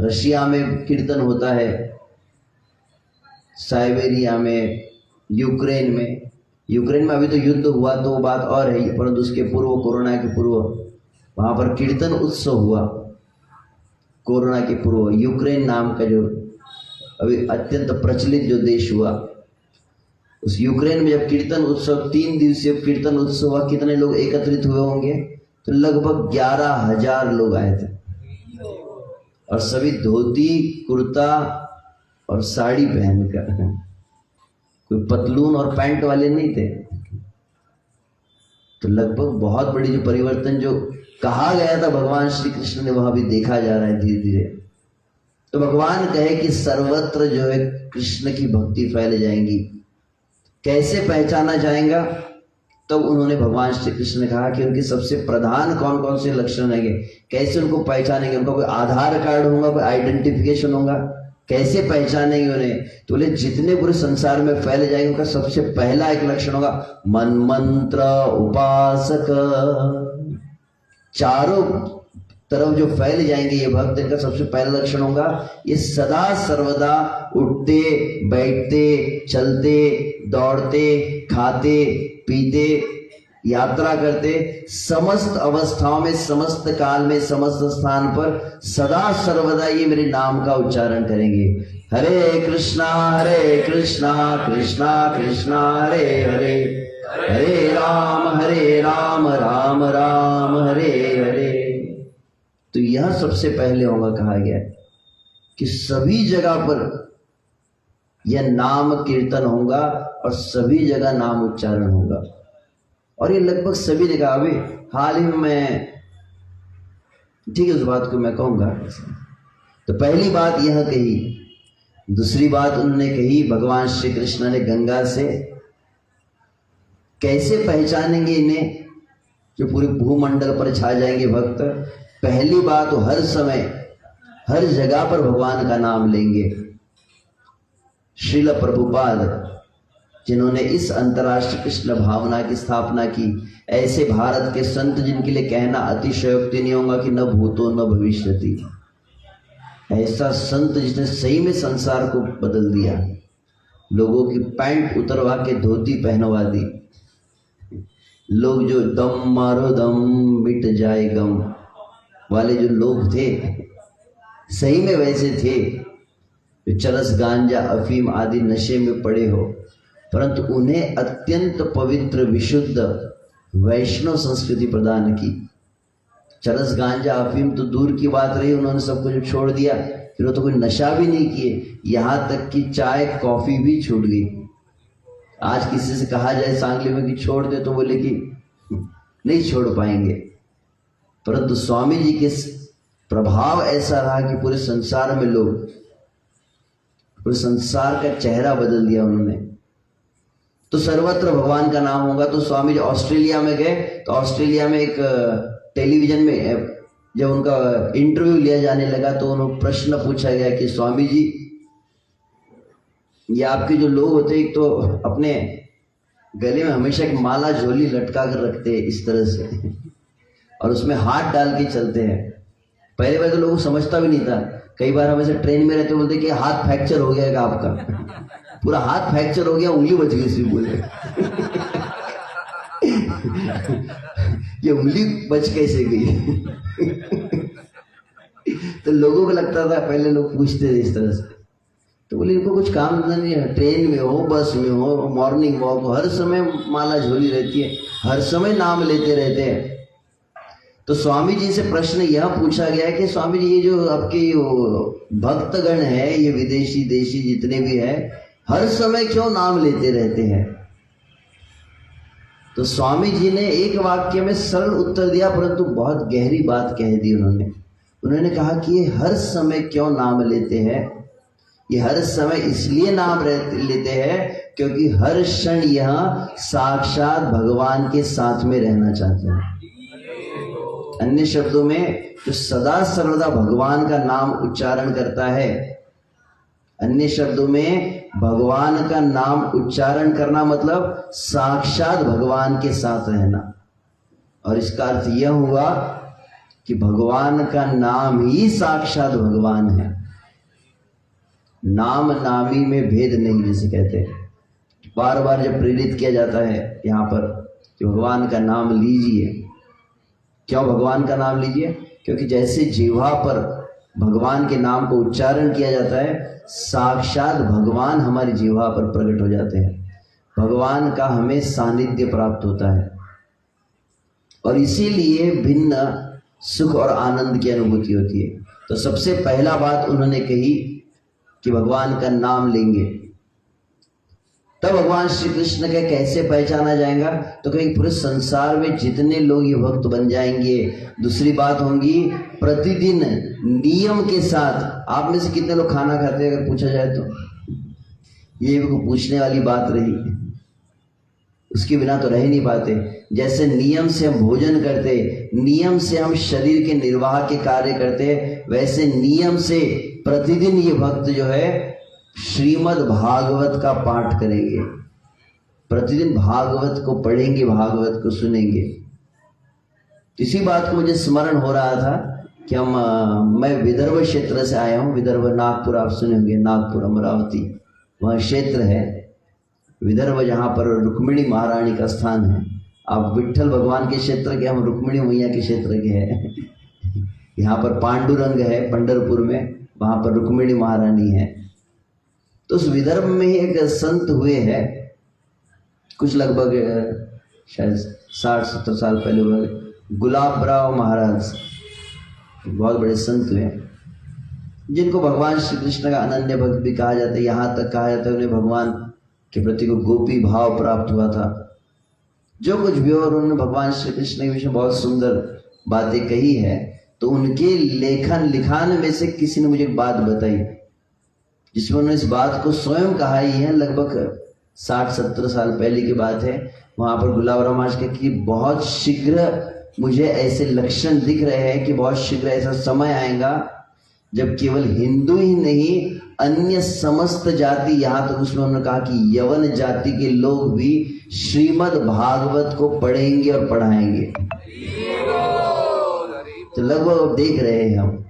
रशिया में कीर्तन होता है, साइबेरिया में, यूक्रेन में अभी तो युद्ध हुआ तो बात और है, परंतु उसके पूर्व, कोरोना के पूर्व, वहाँ पर कीर्तन उत्सव हुआ। कोरोना के पूर्व यूक्रेन नाम का जो अभी अत्यंत प्रचलित जो देश हुआ, उस यूक्रेन में जब कीर्तन उत्सव, 3 दिवसीय कीर्तन उत्सव हुआ, कितने लोग एकत्रित हुए होंगे? तो लगभग 11,000 लोग आए थे, और सभी धोती कुर्ता और साड़ी पहनकर, कोई पतलून और पैंट वाले नहीं थे। तो लगभग बहुत बड़ी जो परिवर्तन जो कहा गया था भगवान श्री कृष्ण ने, वहां भी देखा जा रहा है धीरे धीरे। तो भगवान कहे कि सर्वत्र जो है कृष्ण की भक्ति फैल जाएंगी। कैसे पहचाना जाएगा? तो उन्होंने, भगवान श्री कृष्ण ने कहा कि उनके सबसे प्रधान कौन कौन से लक्षण रहेंगे, कैसे उनको पहचानेंगे? उनका कोई आधार कार्ड होगा, कोई आइडेंटिफिकेशन होगा, कैसे पहचानेंगे उन्हें? तो बोले जितने पूरे संसार में फैल जाएंगे, उनका सबसे पहला एक लक्षण होगा मन मंत्र उपासक। चारों तरफ जो फैल जाएंगे ये भक्त, इनका सबसे पहला लक्षण होगा ये सदा सर्वदा उठते बैठते चलते दौड़ते खाते पीते यात्रा करते, समस्त अवस्थाओं में समस्त काल में समस्त स्थान पर सदा सर्वदा ये मेरे नाम का उच्चारण करेंगे। हरे कृष्णा कृष्णा कृष्णा हरे हरे, हरे राम राम राम हरे हरे। तो यह सबसे पहले होगा, कहा गया कि सभी जगह पर यह नाम कीर्तन होगा और सभी जगह नाम उच्चारण होगा। और ये लगभग सभी जगह, अभी हाल ही में मैं, ठीक है उस बात को मैं कहूंगा। तो पहली बात यह कही, दूसरी बात उन्होंने कही भगवान श्री कृष्ण ने गंगा से कैसे पहचानेंगे इन्हें जो पूरे भूमंडल पर छा जाएंगे भक्त। पहली बात, हर समय हर जगह पर भगवान का नाम लेंगे। श्रील प्रभुपाद जिन्होंने इस अंतर्राष्ट्रीय कृष्ण भावना की स्थापना की, ऐसे भारत के संत जिनके लिए कहना अतिशयोक्ति नहीं होगा कि न भूतो न भविष्यति, ऐसा संत जिसने सही में संसार को बदल दिया, लोगों की पैंट उतरवा के धोती पहनवा दी। लोग जो दम मारो दम मिट जाए गम वाले जो लोग थे, सही में वैसे थे जो चरस गांजा अफीम आदि नशे में पड़े हो, परंतु उन्हें अत्यंत पवित्र विशुद्ध वैष्णव संस्कृति प्रदान की। चरस गांजा अफीम तो दूर की बात रही, उन्होंने सब कुछ छोड़ दिया, फिर वो तो कोई नशा भी नहीं किए, यहाँ तक कि चाय कॉफी भी छूट गई। आज किसी से कहा जाए सांगली में कि छोड़ दे, तो बोले कि नहीं छोड़ पाएंगे। परंतु स्वामी जी के प्रभाव ऐसा रहा कि पूरे संसार में लोग, पूरे संसार का चेहरा बदल दिया उन्होंने। तो सर्वत्र भगवान का नाम होगा। तो स्वामी जी ऑस्ट्रेलिया में गए, तो ऑस्ट्रेलिया में एक टेलीविजन में जब उनका इंटरव्यू लिया जाने लगा तो उन्हें प्रश्न पूछा गया कि स्वामी जी, ये आपके जो लोग होते हैं, एक तो अपने गले में हमेशा एक माला झोली लटका कर रखते हैं इस तरह से, और उसमें हाथ डाल के चलते हैं। पहले बार तो लोगों को समझता भी नहीं था। कई बार हम ऐसे ट्रेन में रहते बोलते कि हाथ फ्रैक्चर हो गया है आपका, पूरा हाथ फ्रैक्चर हो गया, उंगली बच गई इसमें बोले। ये उंगली बच कैसे गई? तो लोगों को लगता था, पहले लोग पूछते थे इस तरह से, तो बोले इनको कुछ काम नहीं है, ट्रेन में हो बस में हो मॉर्निंग वॉक हो, हर समय माला झोली रहती है, हर समय नाम लेते रहते हैं। तो स्वामी जी से प्रश्न यह पूछा गया कि स्वामी जी, ये जो आपके भक्तगण है, ये विदेशी देशी जितने भी है, हर समय क्यों नाम लेते रहते हैं? तो स्वामी जी ने एक वाक्य में सरल उत्तर दिया, परंतु बहुत गहरी बात कह दी उन्होंने कहा कि ये हर समय क्यों नाम लेते हैं? ये हर समय इसलिए नाम लेते हैं क्योंकि हर क्षण यह साक्षात भगवान के साथ में रहना चाहते हैं। अन्य शब्दों में, जो सदा सर्वदा भगवान का नाम उच्चारण करता है, अन्य शब्दों में भगवान का नाम उच्चारण करना मतलब साक्षात भगवान के साथ रहना। और इसका अर्थ यह हुआ कि भगवान का नाम ही साक्षात भगवान है। नाम नामी में भेद नहीं, जिसे कहते हैं। बार बार जब प्रेरित किया जाता है यहाँ पर कि भगवान का नाम लीजिए, क्यों भगवान का नाम लीजिए? क्योंकि जैसे जीवा पर भगवान के नाम को उच्चारण किया जाता है, साक्षात भगवान हमारी जीवा पर प्रकट हो जाते हैं, भगवान का हमें सानिध्य प्राप्त होता है, और इसीलिए भिन्न सुख और आनंद की अनुभूति होती है। तो सबसे पहला बात उन्होंने कही कि भगवान का नाम लेंगे। तब भगवान श्री कृष्ण के कैसे पहचाना जाएगा? तो कहीं पूरे संसार में जितने लोग ये भक्त बन जाएंगे। दूसरी बात होगी, प्रतिदिन नियम के साथ, आप में से कितने लोग खाना खाते हैं अगर पूछा जाए तो? ये पूछने वाली बात रही, उसके बिना तो रह नहीं पाते। जैसे नियम से हम भोजन करते, नियम से हम शरीर के निर्वाह के कार्य करते, वैसे नियम से प्रतिदिन ये भक्त जो है श्रीमद् भागवत का पाठ करेंगे, प्रतिदिन भागवत को पढ़ेंगे, भागवत को सुनेंगे। इसी बात को मुझे स्मरण हो रहा था कि मैं विदर्भ क्षेत्र से आया हूँ। विदर्भ नागपुर आप सुने होंगे, नागपुर अमरावती वह क्षेत्र है विदर्भ, जहाँ पर रुक्मिणी महारानी का स्थान है। आप विट्ठल भगवान के क्षेत्र के, हम रुक्मिणी मैया के क्षेत्र के हैं। यहाँ पर पांडुरंग है पंढरपुर में, वहाँ पर रुक्मिणी महारानी है। तो उस विदर्भ में ही एक संत हुए हैं, कुछ लगभग शायद 60-70 साल पहले हुए, गुलाबराव महाराज, बहुत बड़े संत हुए, जिनको भगवान श्री कृष्ण का अनन्य भक्त भी कहा जाता है। यहाँ तक कहा जाता है उन्हें भगवान के प्रति को गोपी भाव प्राप्त हुआ था। जो कुछ भी, और उन्होंने भगवान श्री कृष्ण के विषय में बहुत सुंदर बातें कही है। तो उनके लिखान में से किसी ने मुझे एक बात बताई, जिसमें उन्होंने इस बात को स्वयं कहा ही है, लगभग 60-70 साल पहले की बात है। वहाँ पर गुलाबराव महाराज के कि बहुत शीघ्र मुझे ऐसे लक्षण दिख रहे हैं कि बहुत शीघ्र ऐसा समय आएगा जब केवल हिंदू ही नहीं, अन्य समस्त जाति, यहाँ तक उसमें उन्होंने कहा कि यवन जाति के लोग भी श्रीमद् भागवत को पढ़ेंगे और पढ़ाएंगे। तो लगभग देख रहे हैं हम।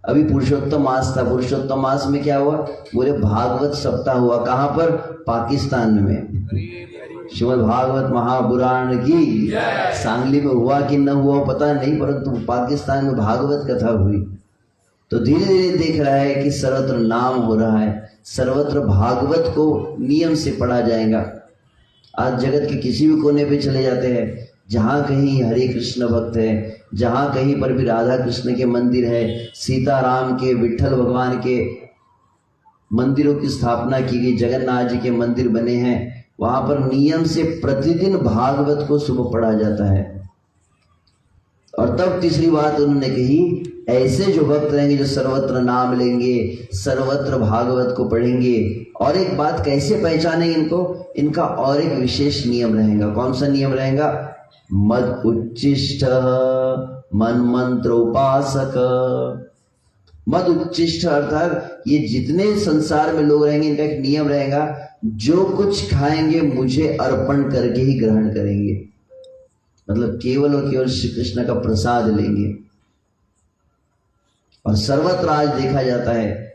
अभी पुरुषोत्तम मास था, पुरुषोत्तम मास में क्या हुआ, बोले भागवत सप्ताह हुआ। कहाँ पर? पाकिस्तान में। श्रीमद् भागवत महापुराण की सांगली में हुआ कि न हुआ पता नहीं, परंतु पाकिस्तान में भागवत कथा हुई। तो धीरे धीरे देख रहा है कि सर्वत्र नाम हो रहा है, सर्वत्र भागवत को नियम से पढ़ा जाएगा। आज जगत के किसी भी कोने पे चले जाते हैं, जहाँ कहीं हरे कृष्ण भक्त है, जहाँ कहीं पर भी राधा कृष्ण के मंदिर है, सीताराम के, विट्ठल भगवान के मंदिरों की स्थापना की गई, जगन्नाथ जी के मंदिर बने हैं, वहाँ पर नियम से प्रतिदिन भागवत को सुबह पढ़ा जाता है। और तब तीसरी बात उन्होंने कही, ऐसे जो भक्त रहेंगे जो सर्वत्र नाम लेंगे, सर्वत्र भागवत को पढ़ेंगे। और एक बात, कैसे पहचानेंगे इनको? इनका और एक विशेष नियम रहेगा। कौन सा नियम रहेगा? मद उच्चिष्ट मन मंत्र उपासक। मद उच्चिष्ट अर्थात ये जितने संसार में लोग रहेंगे, इनका एक नियम रहेगा, जो कुछ खाएंगे मुझे अर्पण करके ही ग्रहण करेंगे। मतलब केवल और केवल श्री कृष्ण का प्रसाद लेंगे। और सर्वत्र आज देखा जाता है,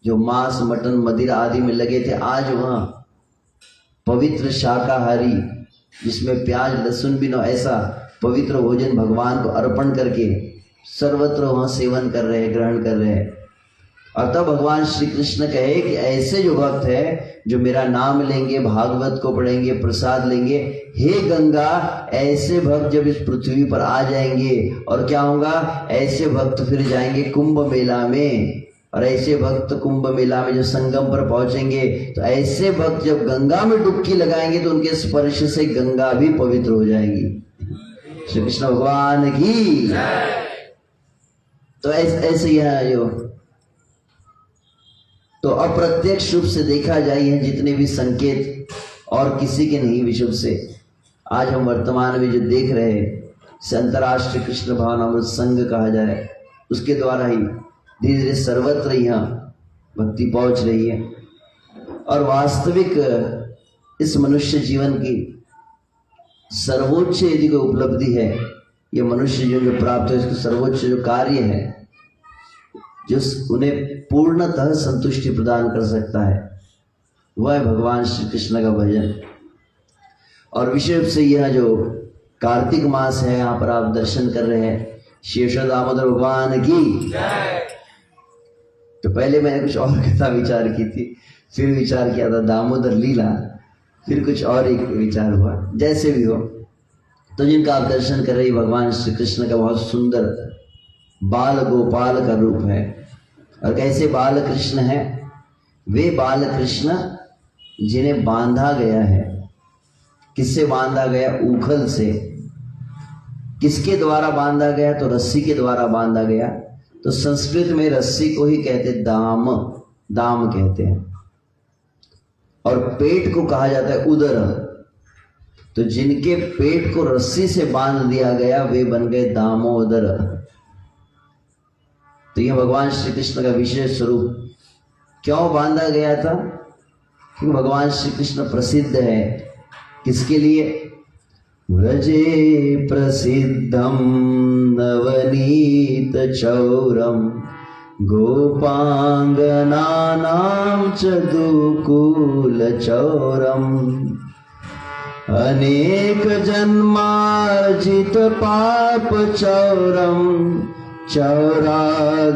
जो मांस मटन मदिरा आदि में लगे थे, आज वहां पवित्र शाकाहारी, जिसमें प्याज लहसुन भी न, ऐसा पवित्र भोजन भगवान को अर्पण करके सर्वत्र वहां सेवन कर रहे हैं, ग्रहण कर रहे हैं। और तब भगवान श्री कृष्ण कहे कि ऐसे जो भक्त है जो मेरा नाम लेंगे, भागवत को पढ़ेंगे, प्रसाद लेंगे, हे गंगा, ऐसे भक्त जब इस पृथ्वी पर आ जाएंगे, और क्या होगा, ऐसे भक्त फिर जाएंगे कुंभ मेला में। और ऐसे भक्त कुंभ मेला में जो संगम पर पहुंचेंगे, तो ऐसे भक्त जब गंगा में डुबकी लगाएंगे तो उनके स्पर्श से गंगा भी पवित्र हो जाएगी। श्री कृष्ण भगवान की। तो ऐसे यह जो, तो अप्रत्यक्ष रूप से देखा जाए, हैं जितने भी संकेत और किसी के नहीं विशुद्ध से, आज हम वर्तमान में जो देख रहे हैं, अंतर्राष्ट्रीय कृष्ण भावनामृत संघ कहा जाए, उसके द्वारा ही धीरे धीरे सर्वत्र यहाँ भक्ति पहुंच रही है। और वास्तविक इस मनुष्य जीवन की सर्वोच्च यदि कोई उपलब्धि है, ये मनुष्य जो प्राप्त है, इसका सर्वोच्च जो कार्य है, जो उन्हें पूर्णतः संतुष्टि प्रदान कर सकता है, वह है भगवान श्री कृष्ण का भजन। और विशेष रूप से यह जो कार्तिक मास है, यहाँ पर आप दर्शन कर रहे हैं श्री दामोदर भगवान की। तो पहले मैंने कुछ और कथा विचार की थी, फिर विचार किया था दामोदर लीला, फिर कुछ और एक विचार हुआ। जैसे भी हो, तो जिनका आप दर्शन कर रहे हैं, भगवान श्री कृष्ण का बहुत सुंदर बाल गोपाल का रूप है। और कैसे बाल कृष्ण है? वे बाल कृष्ण जिन्हें बांधा गया है। किससे बांधा गया? ऊखल से। किसके द्वारा बांधा गया? तो रस्सी के द्वारा बांधा गया। तो संस्कृत में रस्सी को ही कहते दाम, दाम कहते हैं। और पेट को कहा जाता है उदर। तो जिनके पेट को रस्सी से बांध दिया गया, वे बन गए दामोदर। तो यह भगवान श्री कृष्ण का विशेष स्वरूप। क्यों बांधा गया था? क्योंकि भगवान श्री कृष्ण प्रसिद्ध है किसके लिए? व्रजे प्रसिद्धं नवनीतचौरं गोपाङ्गनानां च दुकूलचौरम् अनेक जन्मार्जित पापचौरं चौराग्रगण्यं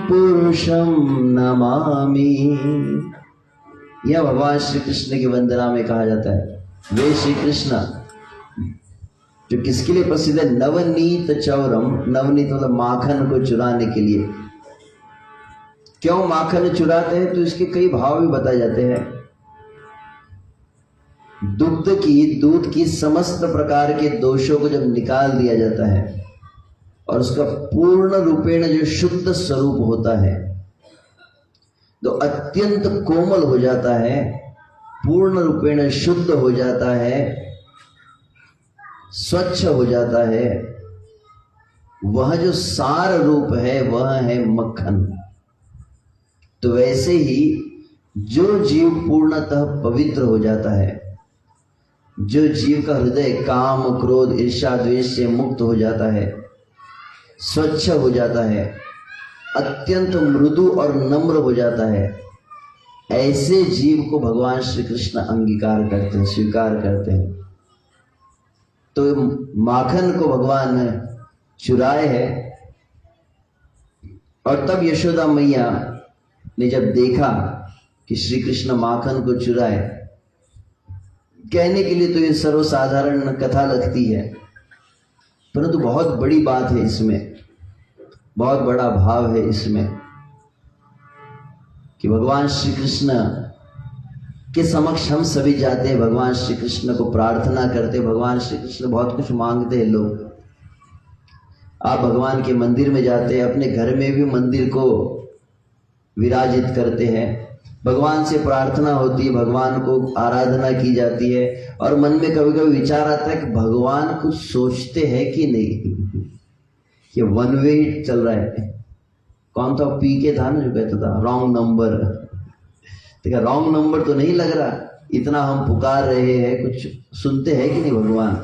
पुरुषं नमामि। यह भगवान श्री कृष्ण की वंदना में कहा जाता है। वे श्री कृष्ण जो किसके लिए प्रसिद्ध है? नवनीत चौरम। नवनीत मतलब माखन को चुराने के लिए। क्यों माखन चुराते हैं? तो इसके कई भाव भी बताए जाते हैं। दूध की समस्त प्रकार के दोषों को जब निकाल दिया जाता है और उसका पूर्ण रूपेण जो शुद्ध स्वरूप होता है तो अत्यंत कोमल हो जाता है, पूर्ण रूपेण शुद्ध हो जाता है, स्वच्छ हो जाता है। वह जो सार रूप है वह है मक्खन। तो वैसे ही जो जीव पूर्णतः पवित्र हो जाता है, जो जीव का हृदय काम क्रोध ईर्ष्या द्वेष से मुक्त हो जाता है, स्वच्छ हो जाता है, अत्यंत मृदु और नम्र हो जाता है, ऐसे जीव को भगवान श्री कृष्ण अंगीकार करते हैं, स्वीकार करते हैं। तो माखन को भगवान ने चुराए है। और तब यशोदा मैया ने जब देखा कि श्री कृष्ण माखन को चुराए, कहने के लिए तो ये सर्वसाधारण कथा लगती है, परंतु बहुत बड़ी बात है इसमें, बहुत बड़ा भाव है इसमें कि भगवान श्री कृष्ण के समक्ष हम सभी जाते हैं, भगवान श्री कृष्ण को प्रार्थना करते हैं। भगवान श्री कृष्ण बहुत कुछ मांगते हैं लोग। आप भगवान के मंदिर में जाते हैं, अपने घर में भी मंदिर को विराजित करते हैं, भगवान से प्रार्थना होती है, भगवान को आराधना की जाती है। और मन में कभी कभी विचार आता है कि भगवान कुछ सोचते हैं कि नहीं, कि वन वे चल रहा है। कौन था? पी के था ना जो कहता था रॉन्ग नंबर। तो क्या रॉन्ग नंबर तो नहीं लग रहा? इतना हम पुकार रहे हैं, कुछ सुनते हैं कि नहीं भगवान?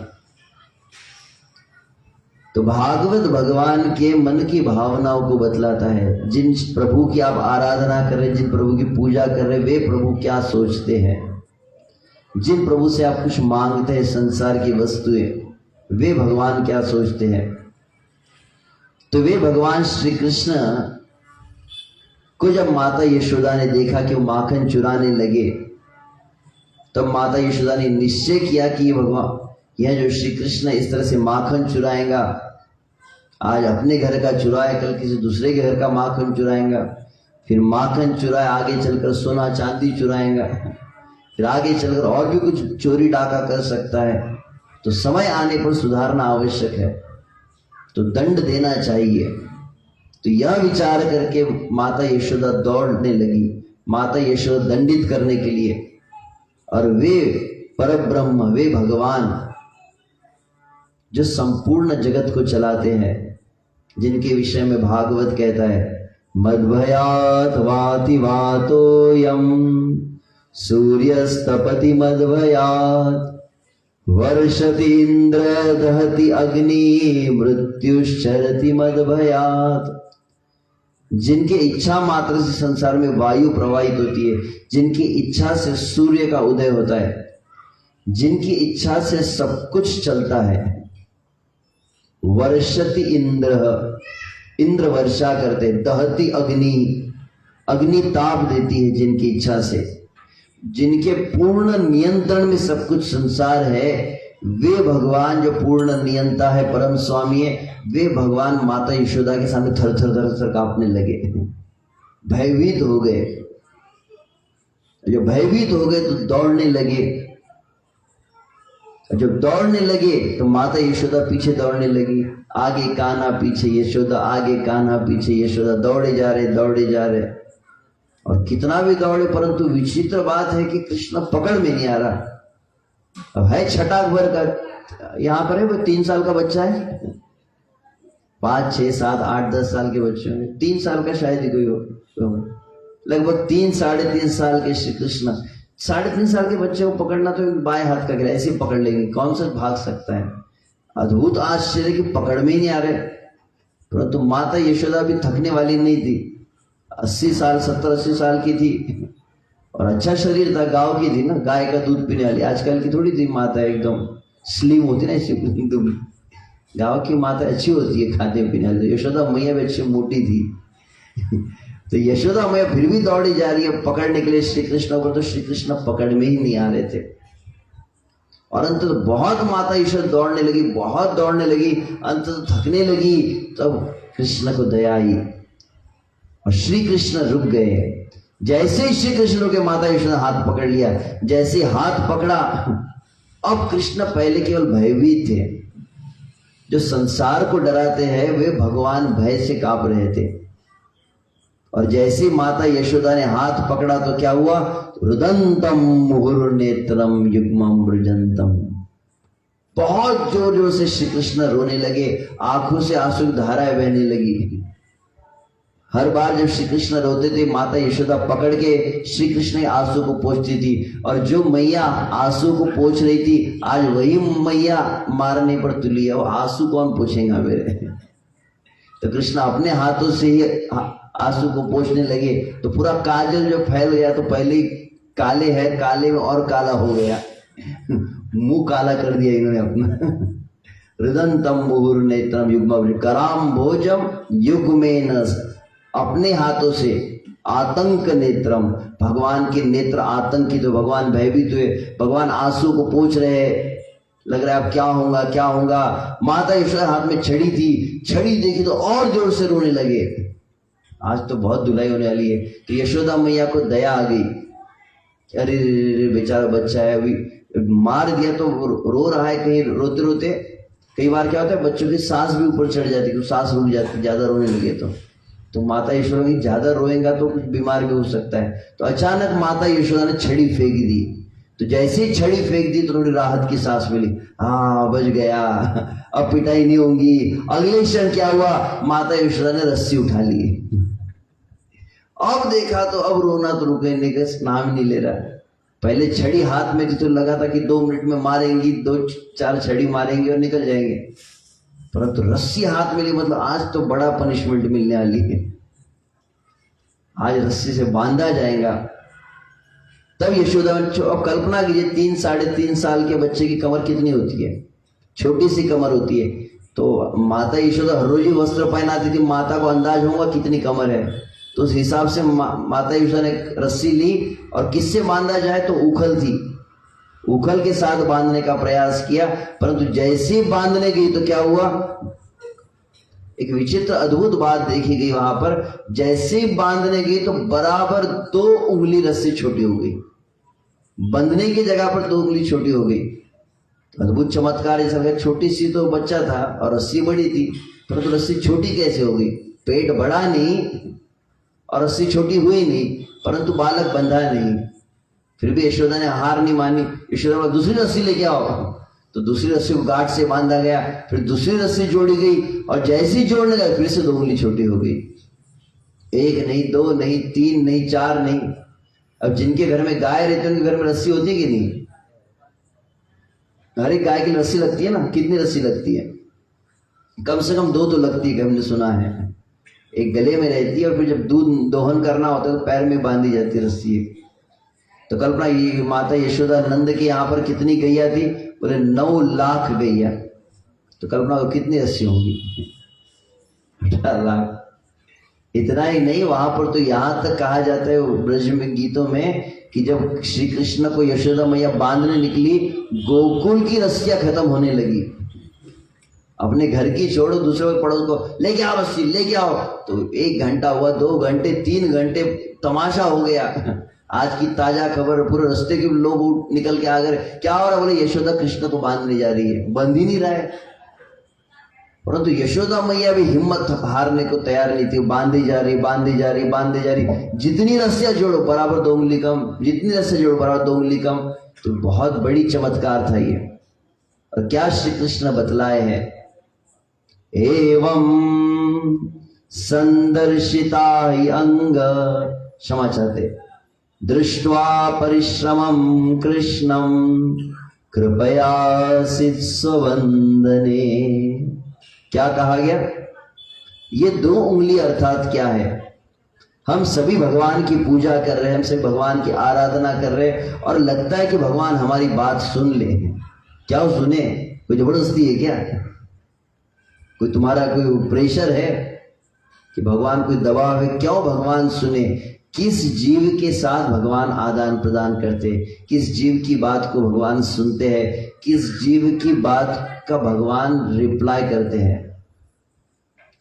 तो भागवत भगवान के मन की भावनाओं को बतलाता है। जिन प्रभु की आप आराधना कर रहे, जिन प्रभु की पूजा कर रहे, वे प्रभु क्या सोचते हैं। जिन प्रभु से आप कुछ मांगते हैं, संसार की वस्तुएं, वे भगवान क्या सोचते हैं। तो वे भगवान श्री कृष्ण को जब माता यशोदा ने देखा कि वो माखन चुराने लगे, तब माता यशोदा ने निश्चय किया कि ये भगवान, यह जो श्री कृष्ण इस तरह से माखन चुराएगा, आज अपने घर का चुराए, कल किसी दूसरे के घर का माखन चुराएगा, फिर माखन चुराए आगे चलकर सोना चांदी चुराएगा, फिर आगे चलकर और भी कुछ चोरी डाका कर सकता है। तो समय आने पर सुधारना आवश्यक है, तो दंड देना चाहिए। तो यह विचार करके माता यशोदा दौड़ने लगी, माता यशोदा दंडित करने के लिए। और वे परब्रह्म, वे भगवान जो संपूर्ण जगत को चलाते हैं, जिनके विषय में भागवत कहता है मद्भयात् वाति वातोयम सूर्यस्तपति मद्भयात् वर्षति इंद्र दहति अग्नि मृत्युश्चरति मद्भयात्। जिनके इच्छा मात्र से संसार में वायु प्रवाहित होती है, जिनकी इच्छा से सूर्य का उदय होता है, जिनकी इच्छा से सब कुछ चलता है। वर्षति इंद्र, इंद्र वर्षा करते, दहति अग्नि, अग्नि ताप देती है जिनकी इच्छा से। जिनके पूर्ण नियंत्रण में सब कुछ संसार है, वे भगवान जो पूर्ण नियंता है, परम स्वामी है, वे भगवान माता यशोदा के सामने थर थर थर थर कांपने लगे, भयभीत हो गए। जब भयभीत हो गए तो दौड़ने लगे। जब दौड़ने लगे तो माता यशोदा पीछे दौड़ने लगी, आगे कान्हा पीछे यशोदा, आगे कान्हा पीछे यशोदा, दौड़े जा रहे, दौड़े जा रहे। और कितना भी दौड़े, परंतु विचित्र बात है कि कृष्ण पकड़ में नहीं आ रहा। अब है छठा भर का, यहाँ पर है वो 3 साल का बच्चा है, 5, 6, 7, 8, 10 साल के बच्चे होंगे, 3 साल का शायद ही कोई हो, लगभग 3, 3.5 साल के श्री कृष्ण 3.5 साल के बच्चे को पकड़ना तो एक बाएं हाथ का गिरा ऐसे पकड़ लेंगे, कौन सा भाग सकता है। अद्भुत आश्चर्य की पकड़ में ही नहीं आ रहे। परंतु माता यशोदा भी थकने वाली नहीं थी। 80 साल 70-80 साल की थी और अच्छा शरीर था, गांव की थी ना, गाय का दूध पीने वाली। आजकल की थोड़ी थी माता एकदम स्लिम होती ना, ऐसी दुबली। गांव की माता अच्छी होती है खाने पीने वाली। यशोदा मैया भी अच्छी मोटी थी तो यशोदा मैया फिर भी दौड़ी जा रही है पकड़ने के लिए श्री कृष्ण को, तो श्री कृष्ण पकड़ में ही नहीं आ रहे थे। और अंत तो बहुत माता यशोदा दौड़ने लगी, बहुत दौड़ने लगी, अंत तो थकने लगी। तब कृष्ण को दया आई और श्री कृष्ण रुक गए। जैसे ही श्री कृष्ण के माता यशोदा हाथ पकड़ लिया, जैसे हाथ पकड़ा, अब कृष्ण पहले केवल भयभीत थे। जो संसार को डराते हैं वे भगवान भय से कांप रहे थे। और जैसे माता यशोदा ने हाथ पकड़ा तो क्या हुआ, रुदंतम मुहुर्नेत्रम युग्मम वृजंतम। बहुत जोर जोर से श्री कृष्ण रोने लगे, आंखों से आंसू की धाराएं बहने लगी। हर बार जब श्री कृष्ण रोते थे माता यशोदा पकड़ के श्री कृष्ण आंसू को पोंछती थी। और जो मैया आंसू को पोंछ रही थी, आज वही मैया मारने पर तुली है। वो आंसू कौन पोंछेगा मेरे। तो कृष्ण अपने हाथों से ही आंसू को पोंछने लगे। तो पूरा काजल जो फैल गया, तो पहले ही काले है, काले में और काला हो गया मुंह काला कर दिया इन्होंने अपना रुदंतम मुहुर्नेत्रम युग्म कराम भोजम युग्मेन। अपने हाथों से आतंक नेत्रम, भगवान के नेत्र आतंकित, तो भगवान भयभीत हुए, भगवान आंसू को पोंछ रहे, लग रहा है अब क्या होगा क्या होगा। माता यशोदा हाथ में छड़ी थी, छड़ी देखी तो और जोर से रोने लगे। आज तो बहुत धुलाई होने वाली है। तो यशोदा मैया को दया आ गई, अरे बेचारा बच्चा है, अभी मार दिया तो रो रहा है। कहीं रोते रोते कई बार क्या होता है, बच्चों की सांस भी ऊपर चढ़ जाती है, सांस रुक जाती, ज्यादा रोने लगे तो माता यशोदा की ज्यादा रोएगा तो कुछ बीमार भी हो सकता है। तो अचानक माता यशोदा ने छड़ी फेंक दी। तो जैसे ही छड़ी फेंक दी तो थोड़ी राहत की सांस मिली, हाँ बच गया, अब पिटाई नहीं होगी। अगले क्षण क्या हुआ, माता यशोदा ने रस्सी उठा ली। अब देखा तो अब रोना तो रुकने का नाम ही नहीं ले रहा। पहले छड़ी हाथ में थी तो लगा था कि 2 मिनट में मारेंगी, 2-4 छड़ी मारेंगी और निकल जाएंगे। परंतु रस्सी हाथ में ली, मतलब आज तो बड़ा पनिशमेंट मिलने वाली है, आज रस्सी से बांधा जाएगा। तब यशोदा, अब कल्पना कीजिए 3-3.5 साल के बच्चे की कमर कितनी होती है, छोटी सी कमर होती है। तो माता यशोदा हर रोज ही वस्त्र पहनाती थी, माता को अंदाज होगा कितनी कमर है। तो उस हिसाब से माता यशोदा ने रस्सी ली और किससे बांधा जाए, तो उखल थी, उखल के साथ बांधने का प्रयास किया। परंतु जैसे बांधने गई तो क्या हुआ, एक विचित्र अद्भुत बात देखी गई वहां पर। जैसे बांधने गई तो बराबर 2 उंगली रस्सी छोटी हो गई, बंधने की जगह पर 2 उंगली छोटी हो गई। अद्भुत चमत्कार। ऐसा छोटी सी तो बच्चा था और रस्सी बड़ी थी, परंतु रस्सी छोटी कैसे हो गई। पेट बड़ा नहीं और रस्सी छोटी हुई नहीं, परंतु बालक बंधा नहीं। फिर भी यशोदा ने हार नहीं मानी। यशोदा बोला दूसरी रस्सी लेके आओ। तो दूसरी रस्सी को गांठ से बांधा गया, फिर दूसरी रस्सी जोड़ी गई और जैसे ही जोड़ने गए फिर से 2 उंगली छोटी हो गई। 1 नहीं, 2 नहीं, 3 नहीं, 4 नहीं। अब जिनके घर में गाय रहती है उनके घर में रस्सी होती है कि नहीं। हर एक गाय की रस्सी लगती है ना, कितनी रस्सी लगती है, कम से कम 2 तो लगती है, हमने सुना है। एक गले में रहती है और फिर जब दूध दोहन करना होता है तो पैर में बांधी जाती है रस्सी। तो कल्पना, ये माता यशोदा नंद की यहाँ पर कितनी गैया थी, बोले 9 लाख गैया। तो कल्पना को कितनी रस्सी होंगी, 18 लाख। इतना ही नहीं, वहां पर तो यहाँ तक कहा जाता है ब्रज में गीतों में कि जब श्री कृष्ण को यशोदा मैया बांधने निकली, गोकुल की रस्सियां खत्म होने लगी। अपने घर की छोड़ो, दूसरे पड़ोस को लेके आओ रस्सी, लेके आओ। तो 1 घंटा हुआ, 2 घंटे, 3 घंटे, तमाशा हो गया। आज की ताजा खबर, पूरे रास्ते के लोग निकल के आ गए, क्या हो रहा, बोले यशोदा कृष्ण को बांधने जा रही है, बंध ही नहीं रहा है। परंतु यशोदा मैया भी हिम्मत हारने को तैयार नहीं थी, बांधी जा रही, बांधी जा रही, बांधी जा रही। जितनी रस्सियां जोड़ो बराबर 2 उंगली कम, जितनी रस्सियां जोड़ो बराबर 2 उंगली कम। तो बहुत बड़ी चमत्कार था ये। और क्या श्री कृष्ण बतलाए हैं, एवं संदर्शिता ही अंग, क्षमा चाहते, दृष्ट्वा परिश्रमं कृष्णं कृपयासित स्ववंदने। क्या कहा गया? ये 2 उंगली अर्थात क्या है? हम सभी भगवान की पूजा कर रहे हैं, हम सभी भगवान की आराधना कर रहे हैं और लगता है कि भगवान हमारी बात सुन ले। क्या वो सुने? कोई जबरदस्ती है क्या? कोई तुम्हारा कोई प्रेशर है कि भगवान कोई दबाव है? क्यों भगवान सुने? किस जीव के साथ भगवान आदान प्रदान करते हैं? किस जीव की बात को भगवान सुनते हैं? किस जीव की बात का भगवान रिप्लाई करते हैं?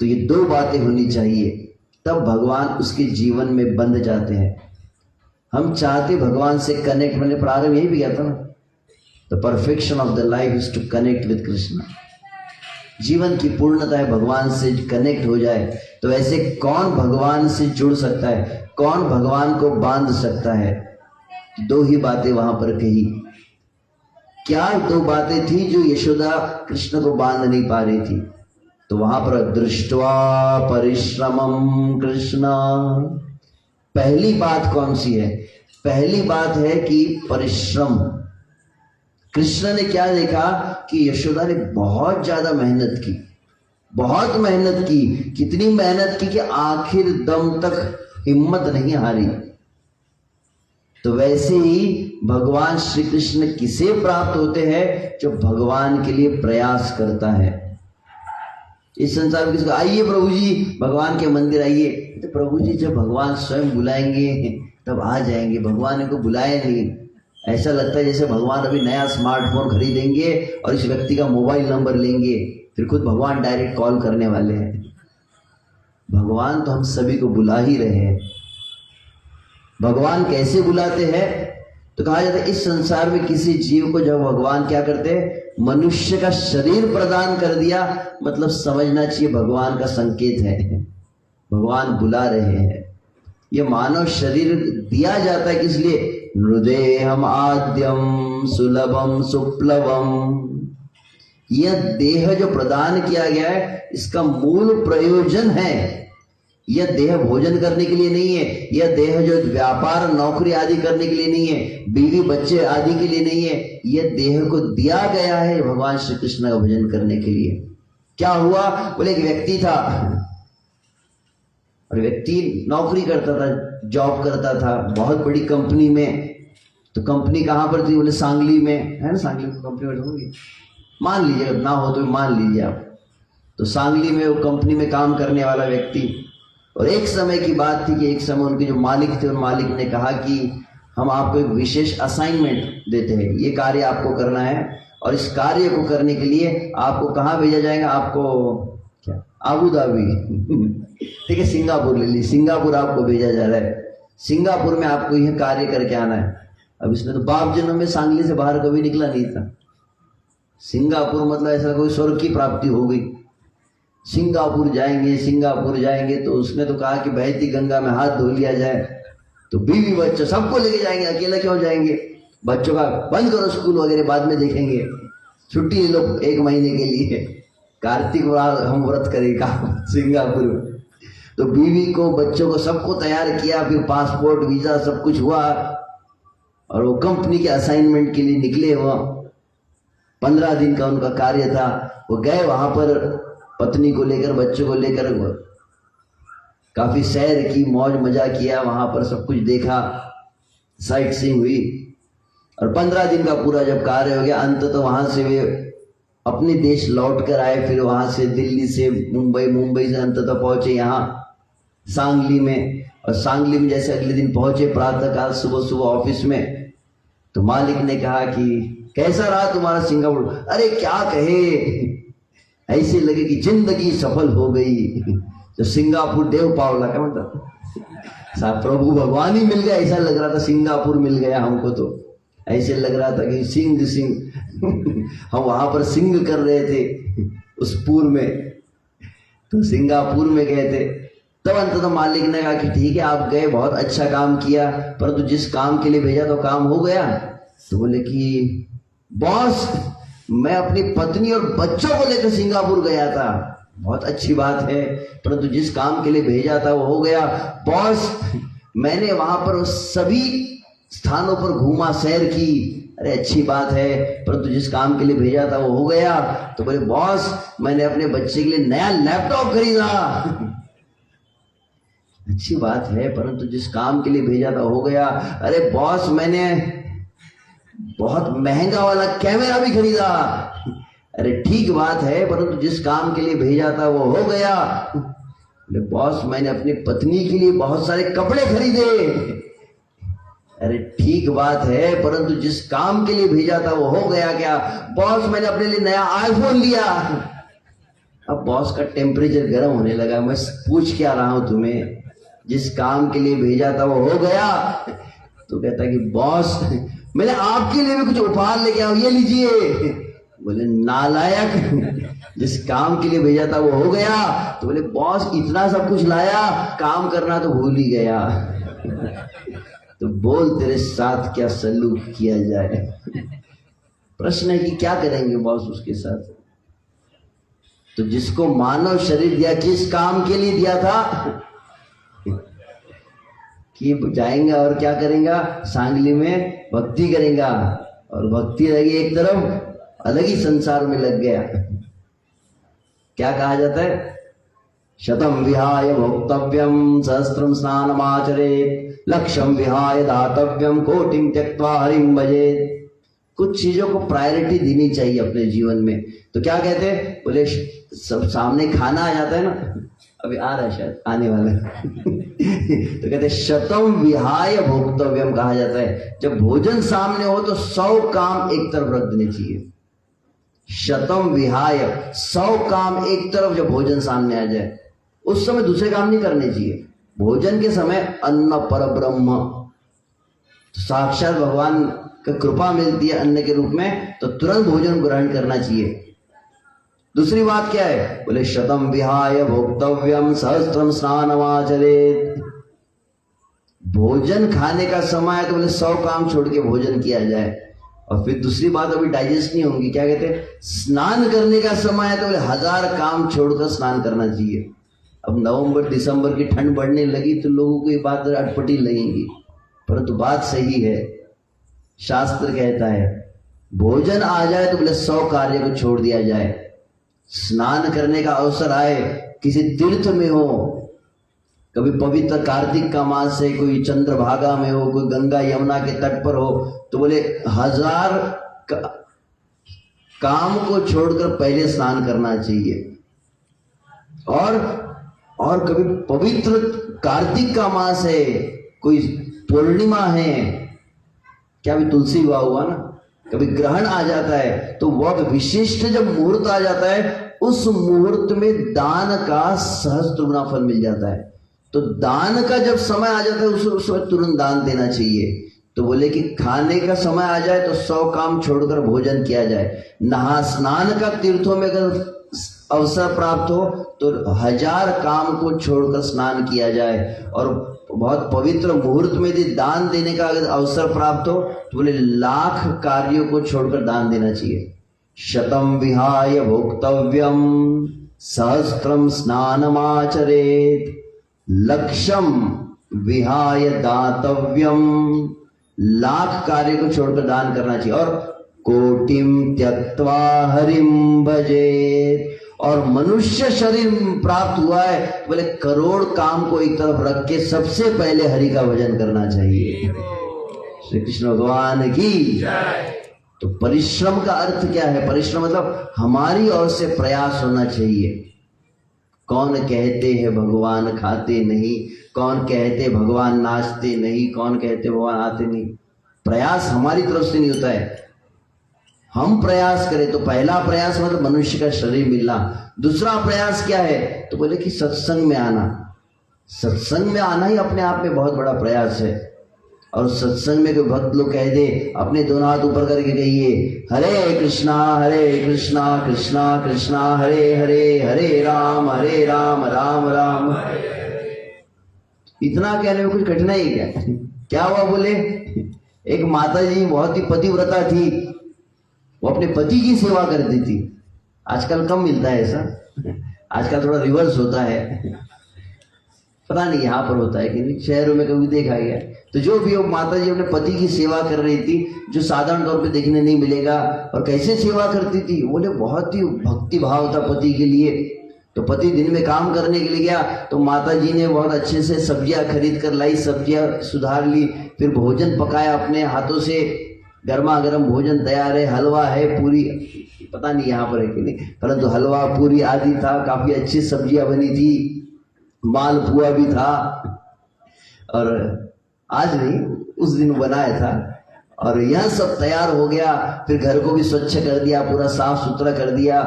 तो ये 2 बातें होनी चाहिए, तब भगवान उसके जीवन में बंध जाते हैं। हम चाहते भगवान से कनेक्ट, मैंने प्रारंभ यही भी किया था ना, the perfection of the life is to connect with Krishna. जीवन की पूर्णता है भगवान से कनेक्ट हो जाए। तो ऐसे कौन भगवान से जुड़ सकता है? कौन भगवान को बांध सकता है? 2 ही बातें वहां पर कही। क्या 2 बातें थी जो यशोदा कृष्ण को बांध नहीं पा रही थी? तो वहां पर दृष्ट्वा परिश्रमम कृष्ण, पहली बात कौन सी है? पहली बात है कि परिश्रम। कृष्ण ने क्या देखा कि यशोदा ने बहुत ज्यादा मेहनत की, बहुत मेहनत की। कितनी मेहनत की कि आखिर दम तक हिम्मत नहीं हारी। तो वैसे ही भगवान श्री कृष्ण किसे प्राप्त होते हैं? जो भगवान के लिए प्रयास करता है। इस संसार में किसको आइए प्रभु जी भगवान के मंदिर आइए, तो प्रभु जी जब भगवान स्वयं बुलाएंगे तब आ जाएंगे। भगवान को बुलाए नहीं। ऐसा लगता है जैसे भगवान अभी नया स्मार्टफोन खरीदेंगे और इस व्यक्ति का मोबाइल नंबर लेंगे, फिर खुद भगवान डायरेक्ट कॉल करने वाले हैं। भगवान तो हम सभी को बुला ही रहे हैं। भगवान कैसे बुलाते हैं? तो कहा जाता है इस संसार में किसी जीव को जब भगवान क्या करते हैं, मनुष्य का शरीर प्रदान कर दिया, मतलब समझना चाहिए भगवान का संकेत है, भगवान बुला रहे हैं। ये मानव शरीर दिया जाता है किस लिए? हृदयम आद्यम सुलभम सुप्लवम। यह देह जो प्रदान किया गया है इसका मूल प्रयोजन है। यह देह भोजन करने के लिए नहीं है, यह देह जो व्यापार नौकरी आदि करने के लिए नहीं है, बीवी बच्चे आदि के लिए नहीं है। यह देह को दिया गया है भगवान श्री कृष्ण का भजन करने के लिए। क्या हुआ? बोले एक व्यक्ति था और व्यक्ति नौकरी करता था, जॉब करता था बहुत बड़ी कंपनी में। तो कंपनी कहाँ पर थी? बोले सांगली में, है ना? सांगली में कंपनी होगी, मान लीजिए, ना हो तो मान लीजिए आप। तो सांगली में वो कंपनी में काम करने वाला व्यक्ति, और एक समय की बात थी कि एक समय उनके जो मालिक थे उन मालिक ने कहा कि हम आपको एक विशेष असाइनमेंट देते हैं, ये कार्य आपको करना है और इस कार्य को करने के लिए आपको कहाँ भेजा जाएगा? आपको क्या? आबू धाबी ठीक है, सिंगापुर ले ली, सिंगापुर आपको भेजा जा रहा है। सिंगापुर में आपको यह कार्य करके आना है। अब इसने तो बाप जन्म में सांगली से बाहर कभी निकला नहीं था। सिंगापुर मतलब ऐसा कोई स्वर्ग की प्राप्ति हो गई। सिंगापुर जाएंगे, सिंगापुर जाएंगे। तो उसने तो कहा कि बहती गंगा में हाथ धो लिया जाए, तो बीवी बच्चों सबको लेके जाएंगे, अकेला क्यों जाएंगे? बच्चों का बंद करो स्कूल वगैरह, बाद में देखेंगे, छुट्टी ले लो 1 महीने के लिए, कार्तिक हम व्रत करेगा सिंगापुर में। तो बीवी को बच्चों को सबको तैयार किया, फिर पासपोर्ट वीजा सब कुछ हुआ और वो कंपनी के असाइनमेंट के लिए निकले। हुआ 15 दिन का उनका कार्य था। वो गए वहां पर पत्नी को लेकर, बच्चों को लेकर, काफी सैर की, मौज मजा किया, वहां पर सब कुछ देखा, साइट सीइंग हुई। और 15 दिन का पूरा जब कार्य हो गया, अंत तो वहां से वे अपने देश लौट कर आए। फिर वहां से दिल्ली से मुंबई, मुंबई से अंततः पहुंचे यहाँ सांगली में। और सांगली में जैसे अगले दिन पहुंचे प्रातःकाल, सुबह सुबह ऑफिस में, तो मालिक ने कहा कि कैसा रहा तुम्हारा सिंगापुर? अरे क्या कहे, ऐसे लगे कि जिंदगी सफल हो गई। तो सिंगापुर देव पावला, क्या मतलब प्रभु भगवान ही मिल गया, ऐसा लग रहा था। सिंगापुर मिल गया हमको, तो ऐसे लग रहा था कि सिंह हम वहां पर सिंह कर रहे थे उस पूर में। तो सिंगापुर में गए थे। तब अंततः मालिक ने कहा कि ठीक है आप गए, बहुत अच्छा काम किया, परंतु जिस काम के लिए भेजा तो काम हो गया? तो बोले कि बॉस मैं अपनी पत्नी और बच्चों को लेकर सिंगापुर गया था, बहुत अच्छी बात है, परंतु जिस काम के लिए भेजा था वो हो गया। बॉस मैंने वहां पर सभी स्थानों पर घूमा, सैर की, अरे अच्छी बात है, परंतु जिस काम के लिए भेजा था वो हो गया। तो बोले बॉस मैंने अपने बच्चे के लिए नया लैपटॉप खरीदा। अच्छी बात है, परंतु जिस काम के लिए भेजा था हो गया। अरे बॉस मैंने बहुत महंगा वाला कैमरा भी खरीदा। अरे ठीक बात है, परंतु जिस काम के लिए भेजा था वो हो गया। बोले बॉस मैंने अपनी पत्नी के लिए बहुत सारे कपड़े खरीदे। अरे ठीक बात है, परंतु जिस काम के लिए भेजा था वो हो गया क्या? बॉस मैंने अपने लिए नया आईफोन लिया। अब बॉस का टेम्परेचर गर्म होने लगा। मैं पूछ क्या रहा हूं तुम्हें, जिस काम के लिए भेजा था वो हो गया। तो कहता कि बॉस मैंने आपके लिए भी कुछ उपहार लेके आया, ये लीजिए। बोले नालायक, जिस काम के लिए भेजा था वो हो गया। तो बोले बॉस इतना सब कुछ लाया, काम करना तो भूल ही गया। तो बोल तेरे साथ क्या सलूक किया जाए। प्रश्न है कि क्या करेंगे बॉस उसके साथ। तो जिसको मानव शरीर दिया, किस काम के लिए दिया था कि जाएंगा और क्या करेंगा, सांगली में भक्ति करेंगा, और भक्ति रहेगी एक तरफ, अलग ही संसार में लग गया। क्या कहा जाता है, शतम विहाय भोक्तव्यम सहस्त्रम स्नानमाचरेत, लक्ष्यम विहाय दातव्यम कोटिम त्यक्त्वा हरिम भजेत। कुछ चीजों को प्रायोरिटी देनी चाहिए अपने जीवन में। तो क्या कहते हैं, बोले सब सामने खाना आ जाता है ना, अभी आ रहा है शायद, आने वाला है। तो कहते शतम विहाय भोक्तव्यम कहा जाता है, जब भोजन सामने हो तो 100 काम एक तरफ रख देने चाहिए। शतम विहाय, 100 काम एक तरफ जब भोजन सामने आ जाए, उस समय दूसरे काम नहीं करने चाहिए। भोजन के समय अन्न पर ब्रह्म, तो साक्षात भगवान का कृपा मिलती है अन्न के रूप में, तो तुरंत भोजन ग्रहण करना चाहिए। दूसरी बात क्या है, बोले शतम विहाय भोक्तव्यम सहस्त्रम स्नानमाचरेत। भोजन खाने का समय है तो बोले 100 काम छोड़ के भोजन किया जाए। और फिर दूसरी बात अभी डाइजेस्ट नहीं होंगी, क्या कहते हैं, स्नान करने का समय है तो बोले 1000 काम छोड़कर स्नान करना चाहिए। अब नवंबर दिसंबर की ठंड बढ़ने लगी तो लोगों को ये बात अटपटी लगेगी, परंतु बात सही है। शास्त्र कहता है भोजन आ जाए तो बोले 100 कार्य को छोड़ दिया जाए। स्नान करने का अवसर आए, किसी तीर्थ में हो, कभी पवित्र कार्तिक का मास है, कोई चंद्रभागा में हो, कोई गंगा यमुना के तट पर हो, तो बोले 1000 काम को छोड़कर पहले स्नान करना चाहिए। और कभी पवित्र कार्तिक का मास है, कोई पूर्णिमा है, क्या भी तुलसी विवाह हुआ ना, कभी ग्रहण आ जाता है, तो वह विशिष्ट जब मुहूर्त आ जाता है, उस मुहूर्त में दान का सहस्त्र गुना फल मिल जाता है। तो दान का जब समय आ जाता है उस समय तुरंत दान देना चाहिए। तो बोले कि खाने का समय आ जाए तो 100 काम छोड़कर भोजन किया जाए। नहा स्नान का तीर्थों में अगर अवसर प्राप्त हो तो 1000 काम को छोड़कर स्नान किया जाए। और बहुत पवित्र मुहूर्त में यदि दान देने का अगर अवसर प्राप्त हो तो बोले 1,00,000 कार्यों को छोड़कर दान देना चाहिए। शतम विहाय भोक्तव्यम सहस्त्रम स्नानमाचरेत, लक्ष्यम विहाय दातव्यम, 1,00,000 कार्य को छोड़कर दान करना चाहिए। और कोटिम त्यक्त्वा हरिम भजेत, और मनुष्य शरीर प्राप्त हुआ है बोले करोड़ काम को एक तरफ रख के सबसे पहले हरि का भजन करना चाहिए। श्री कृष्ण भगवान की जय। तो परिश्रम का अर्थ क्या है, परिश्रम मतलब हमारी ओर से प्रयास होना चाहिए। कौन कहते हैं भगवान खाते नहीं, कौन कहते भगवान नाचते नहीं, कौन कहते भगवान आते नहीं, प्रयास हमारी तरफ से नहीं होता है। हम प्रयास करें तो पहला प्रयास मतलब मनुष्य का शरीर मिलना। दूसरा प्रयास क्या है, तो बोले कि सत्संग में आना। सत्संग में आना ही अपने आप में बहुत बड़ा प्रयास है। और सत्संग में कोई भक्त लोग कह दे, अपने दोनों हाथ ऊपर करके कहिए हरे कृष्णा कृष्णा कृष्णा हरे हरे, हरे राम राम राम। इतना कहने में कुछ कठिनाई क्या? क्या हुआ बोले, एक माता जी बहुत ही पतिव्रता थी, वो अपने पति की सेवा करती थी। आजकल कम मिलता है ऐसा, आजकल थोड़ा रिवर्स होता है। पता नहीं यहाँ पर होता है कि नहीं, शहरों में कभी देखा गया। तो जो भी हो, माता जी अपने पति की सेवा कर रही थी, जो साधारण तौर पे देखने नहीं मिलेगा। और कैसे सेवा करती थी, बोले बहुत ही भक्ति भाव था पति के लिए। तो पति दिन में काम करने के लिए गया तो माता जी ने बहुत अच्छे से सब्जियां खरीद कर लाई, सब्जियां सुधार ली, फिर भोजन पकाया अपने हाथों से, गर्मा गर्म भोजन तैयार है, हलवा है, पूरी, पता नहीं यहाँ पर है कि नहीं, परंतु हलवा पूरी आदि था, काफी अच्छी सब्जियां बनी थी, मालपुआ भी था। और आज नहीं, उस दिन बनाया था। और यह सब तैयार हो गया, फिर घर को भी स्वच्छ कर दिया, पूरा साफ सुथरा कर दिया,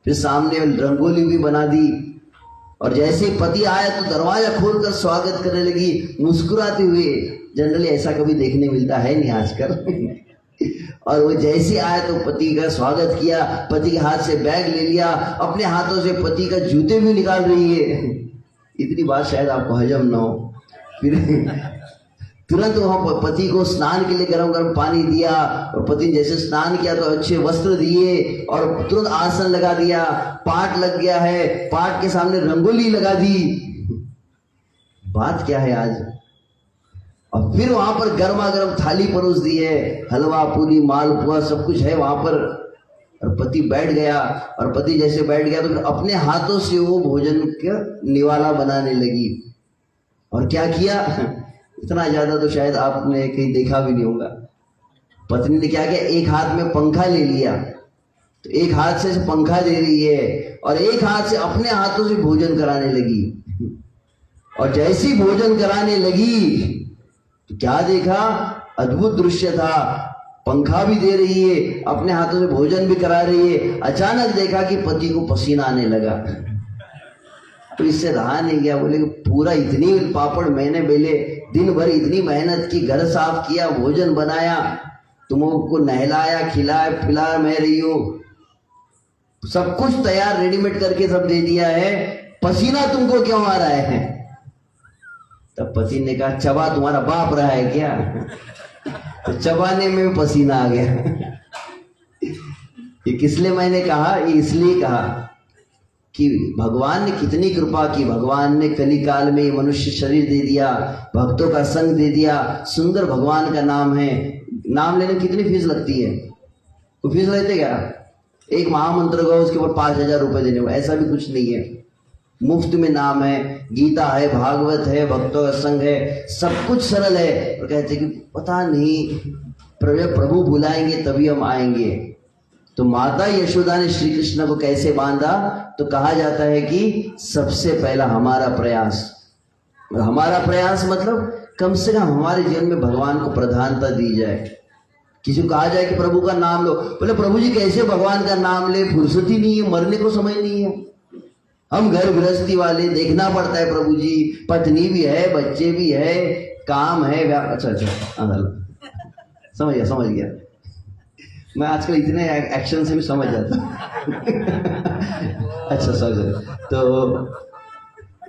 फिर सामने रंगोली भी बना दी। और जैसे ही पति आया तो दरवाजा खोलकर स्वागत करने लगी, मुस्कुराते हुए। जनरली ऐसा कभी देखने मिलता है नहीं आजकल। और वो जैसे आया तो पति का स्वागत किया, पति के हाथ से बैग ले लिया, अपने हाथों से पति का जूते भी निकाल रही है। इतनी बात शायद आपको हजम ना हो। फिर तुरंत वहां पति को स्नान के लिए गरम गरम पानी दिया, और पति जैसे स्नान किया तो अच्छे वस्त्र दिए, और तुरंत आसन लगा दिया, पाठ लग गया है, पाठ के सामने रंगोली लगा दी। बात क्या है आज। और फिर वहां पर गर्मा गर्म थाली परोस दी है, हलवा पूरी मालपुआ सब कुछ है वहां पर। और पति बैठ गया, और पति जैसे बैठ गया तो फिर अपने हाथों से वो भोजन का निवाला बनाने लगी। और क्या किया, इतना ज्यादा तो शायद आपने कहीं देखा भी नहीं होगा। पत्नी ने क्या किया, एक हाथ में पंखा ले लिया, तो एक हाथ से पंखा दे रही है, और एक हाथ से अपने हाथों से भोजन कराने लगी। और जैसी भोजन कराने लगी तो क्या देखा, अद्भुत दृश्य था। पंखा भी दे रही है, अपने हाथों से भोजन भी करा रही है। अचानक देखा कि पति को पसीना आने लगा। तो इससे रहा नहीं गया, बोले कि पूरा इतनी पापड़ मैंने बेले, दिन भर इतनी मेहनत की, घर साफ किया, भोजन बनाया, तुमको नहलाया, खिलाया पिला मैं रही हूँ, सब कुछ तैयार रेडीमेड करके सब दे दिया है, पसीना तुमको क्यों आ रहा है। तब पति ने कहा, चबा तुम्हारा बाप रहा है क्या। तो चबाने में पसीना आ गया। ये किस लिए मैंने कहा, ये इसलिए कहा कि भगवान ने कितनी कृपा की। भगवान ने कली काल में मनुष्य शरीर दे दिया, भक्तों का संग दे दिया, सुंदर भगवान का नाम है। नाम लेने कितनी फीस लगती है, तो फीस लेते क्या, एक महामंत्र का उसके ऊपर 5,000 रुपए देने, ऐसा भी कुछ नहीं है, मुफ्त में नाम है, गीता है, भागवत है, भक्तों का संग है, सब कुछ सरल है। और कहते कि पता नहीं प्रभु बुलाएंगे तभी हम आएंगे। तो माता यशोदा ने श्री कृष्ण को कैसे बांधा, तो कहा जाता है कि सबसे पहला हमारा प्रयास। हमारा प्रयास मतलब कम से कम हमारे जीवन में भगवान को प्रधानता दी जाए। किसी को कहा जाए कि प्रभु का नाम लो, बोले प्रभु जी कैसे भगवान का नाम ले, फुर्सत ही नहीं है, मरने को समय नहीं है, हम घर गृहस्थी वाले, देखना पड़ता है प्रभु जी, पत्नी भी है, बच्चे भी है, काम है। अच्छा समझ गया। मैं आजकल इतने एक्शन से भी समझ जाता। अच्छा सर, तो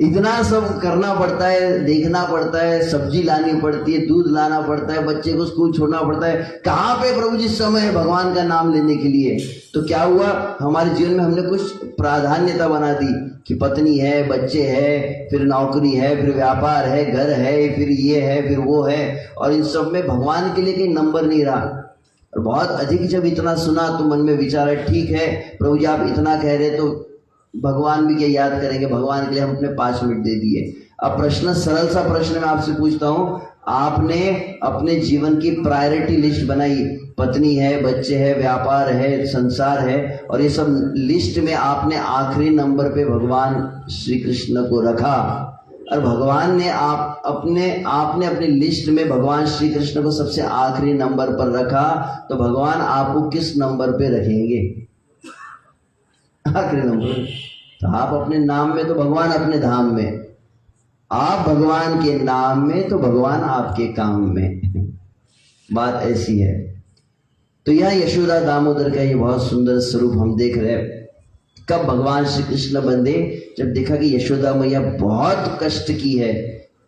इतना सब करना पड़ता है, देखना पड़ता है, सब्जी लानी पड़ती है, दूध लाना पड़ता है, बच्चे को स्कूल छोड़ना पड़ता है। कहाँ पे प्रभु जी समय है भगवान का नाम लेने के लिए। तो क्या हुआ, हमारे जीवन में हमने कुछ प्राधान्यता बना दी कि पत्नी है, बच्चे है, फिर नौकरी है, फिर व्यापार है, घर है, फिर ये है, फिर वो है, और इन सब में भगवान के लिए कहीं नंबर नहीं रहा। और बहुत अधिक जब इतना सुना तो मन में विचार है, ठीक है प्रभु जी आप इतना कह रहे तो भगवान भी क्या याद करेंगे, भगवान के लिए हम अपने 5 मिनट दे दिए। अब प्रश्न, सरल सा प्रश्न मैं आपसे पूछता हूँ, आपने अपने जीवन की प्रायोरिटी लिस्ट बनाई, पत्नी है, बच्चे है, व्यापार है, संसार है, और ये सब लिस्ट में आपने आखिरी नंबर पे भगवान श्री कृष्ण को रखा, और भगवान ने आपने अपनी लिस्ट में भगवान श्री कृष्ण को सबसे आखिरी नंबर पर रखा, तो भगवान आपको किस नंबर पे रखेंगे, आखिरी नंबर। तो आप अपने नाम में तो भगवान अपने धाम में, आप भगवान के नाम में तो भगवान आपके काम में। बात ऐसी है। तो यह यशोदा दामोदर का ये बहुत सुंदर स्वरूप हम देख रहे हैं। कब भगवान श्री कृष्ण बंदे, जब देखा कि यशोदा मैया बहुत कष्ट की है,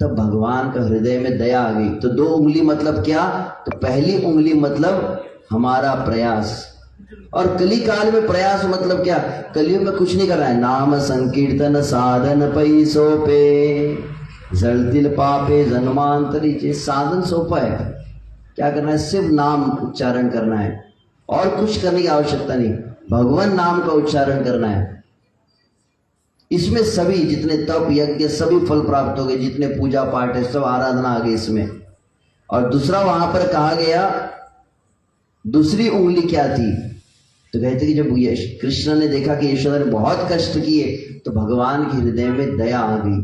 तब भगवान का हृदय में दया आ गई। तो 2 उंगली मतलब क्या, तो पहली उंगली मतलब हमारा प्रयास। और कली काल में प्रयास मतलब क्या, कलियुग में कुछ नहीं करना है, नाम संकीर्तन साधन पैसों पे, जड़तिल पापे जन्मांतरी। साधन सौंपा है, क्या करना है? सिर्फ नाम उच्चारण करना है और कुछ करने की आवश्यकता नहीं। भगवान नाम का उच्चारण करना है। इसमें सभी जितने तप यज्ञ सभी फल प्राप्त हो गए, जितने पूजा पाठ है सब आराधना आ गई इसमें। और दूसरा वहां पर कहा गया दूसरी उंगली क्या थी? तो कहते कि जब कृष्ण ने देखा कि यशोदा ने बहुत कष्ट किए तो भगवान के हृदय में दया आ गई।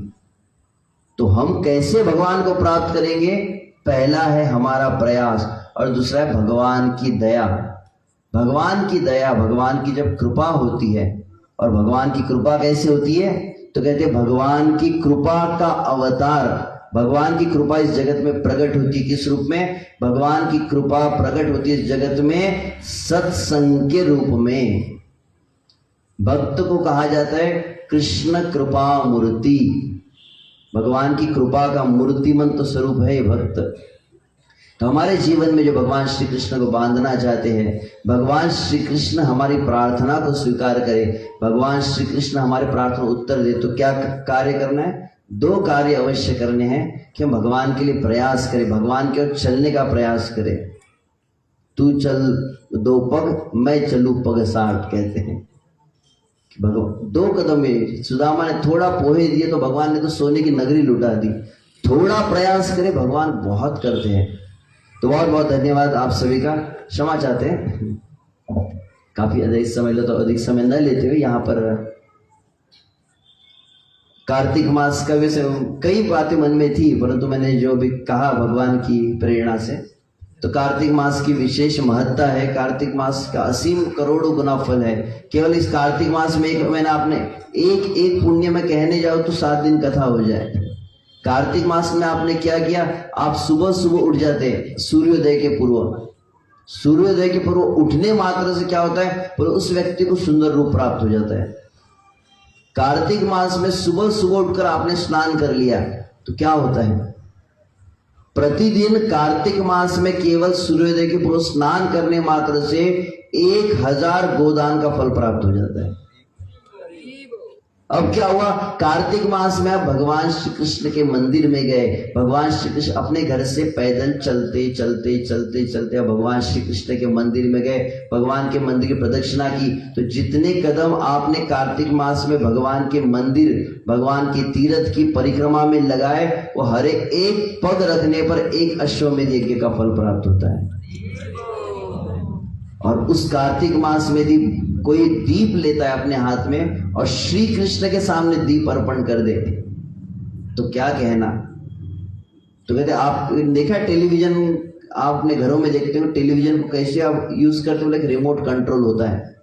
तो हम कैसे भगवान को प्राप्त करेंगे? पहला है हमारा प्रयास और दूसरा है भगवान की दया। भगवान की दया, भगवान की जब कृपा होती है, और भगवान की कृपा कैसे होती है? तो कहते हैं भगवान की कृपा का अवतार, भगवान की कृपा इस जगत में प्रकट होती है। किस रूप में? भगवान की कृपा प्रकट होती है इस जगत में सत्संग के रूप में। भक्त को कहा जाता है कृष्ण कृपा मूर्ति। भगवान की कृपा का मूर्तिमंत स्वरूप है भक्त। तो हमारे जीवन में जो भगवान श्री कृष्ण को बांधना चाहते हैं, भगवान श्री कृष्ण हमारी प्रार्थना को स्वीकार करे, भगवान श्री कृष्ण हमारे प्रार्थना उत्तर दे, तो क्या कार्य करना है? दो कार्य अवश्य करने हैं कि हम भगवान के लिए प्रयास करें, भगवान की ओर चलने का प्रयास करें। तू चल 2 पग, मैं चलूं पग 60 कहते हैं। भगवान 2 कदम में सुदामा ने थोड़ा पोहे दिए तो भगवान ने तो सोने की नगरी लुटा दी। थोड़ा प्रयास करें, भगवान बहुत करते हैं। तो बहुत बहुत धन्यवाद आप सभी का। क्षमा चाहते हैं, काफी अधिक समय लो, तो अधिक समय न लेते हुए यहाँ पर कार्तिक मास का वैसे कई बातें मन में थी, परंतु मैंने जो भी कहा भगवान की प्रेरणा से, तो कार्तिक मास की विशेष महत्ता है। कार्तिक मास का असीम करोड़ों गुना फल है। केवल इस कार्तिक मास में एक महीना आपने एक पुण्य में कहने जाओ तो 7 दिन कथा हो जाए। कार्तिक मास में आपने क्या किया? आप सुबह सुबह उठ जाते हैं सूर्योदय के पूर्व। सूर्योदय के पूर्व उठने मात्र से क्या होता है? उस व्यक्ति को सुंदर रूप प्राप्त हो जाता है। कार्तिक मास में सुबह सुबह उठकर आपने स्नान कर लिया तो क्या होता है? प्रतिदिन कार्तिक मास में केवल सूर्योदय के पूर्व स्नान करने मात्र से 1000 गोदान का फल प्राप्त हो जाता है। अब क्या हुआ? कार्तिक मास में आप भगवान श्री कृष्ण के मंदिर में गए। भगवान श्री कृष्ण अपने घर से पैदल चलते चलते चलते चलते अब भगवान श्री कृष्ण के मंदिर में गए, भगवान के मंदिर की प्रदक्षिणा की। तो जितने कदम आपने कार्तिक मास में भगवान के मंदिर, भगवान के तीर्थ की परिक्रमा में लगाए, वो हर एक पग रखने पर 1 अश्वमेध यज्ञ का फल प्राप्त होता है। और उस कार्तिक मास में यदि कोई दीप लेता है अपने हाथ में और श्री कृष्ण के सामने दीप अर्पण कर दे तो क्या कहना? तो कहते आप देखा टेलीविजन, आप अपने घरों में देखते हो टेलीविजन को कैसे आप यूज करते हो? लाइक रिमोट कंट्रोल होता है।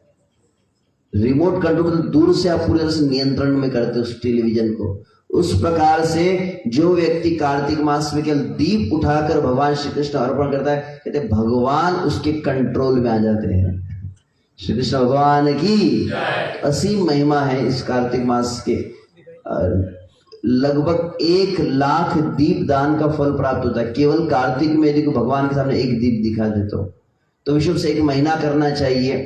रिमोट कंट्रोल तो दूर से आप पूरी तरह से नियंत्रण में करते हो उस टेलीविजन को। उस प्रकार से जो व्यक्ति कार्तिक मास में केवल दीप उठाकर भगवान श्री कृष्ण अर्पण करता है, कहते भगवान उसके कंट्रोल में आ जाते हैं। श्री कृष्ण भगवान की असीम महिमा है इस कार्तिक मास के। लगभग 1 लाख दीप दान का फल प्राप्त होता है केवल कार्तिक में। यदि भगवान के सामने एक दीप दिखा दे तो विश्व से 1 महीना करना चाहिए।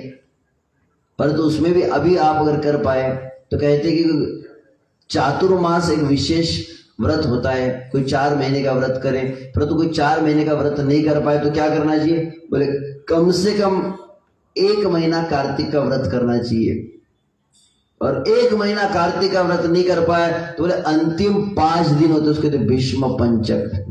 परंतु उसमें भी अभी आप अगर कर पाए तो कहते कि चातुर्मास एक विशेष व्रत होता है। कोई 4 महीने का व्रत करे, परंतु कोई 4 महीने का व्रत नहीं कर पाए तो क्या करना चाहिए? बोले कम से कम 1 महीना कार्तिक का व्रत करना चाहिए। और 1 महीना कार्तिक का व्रत नहीं कर पाए तो बोले अंतिम 5 दिन होते उसके तो भीष्म पंचक।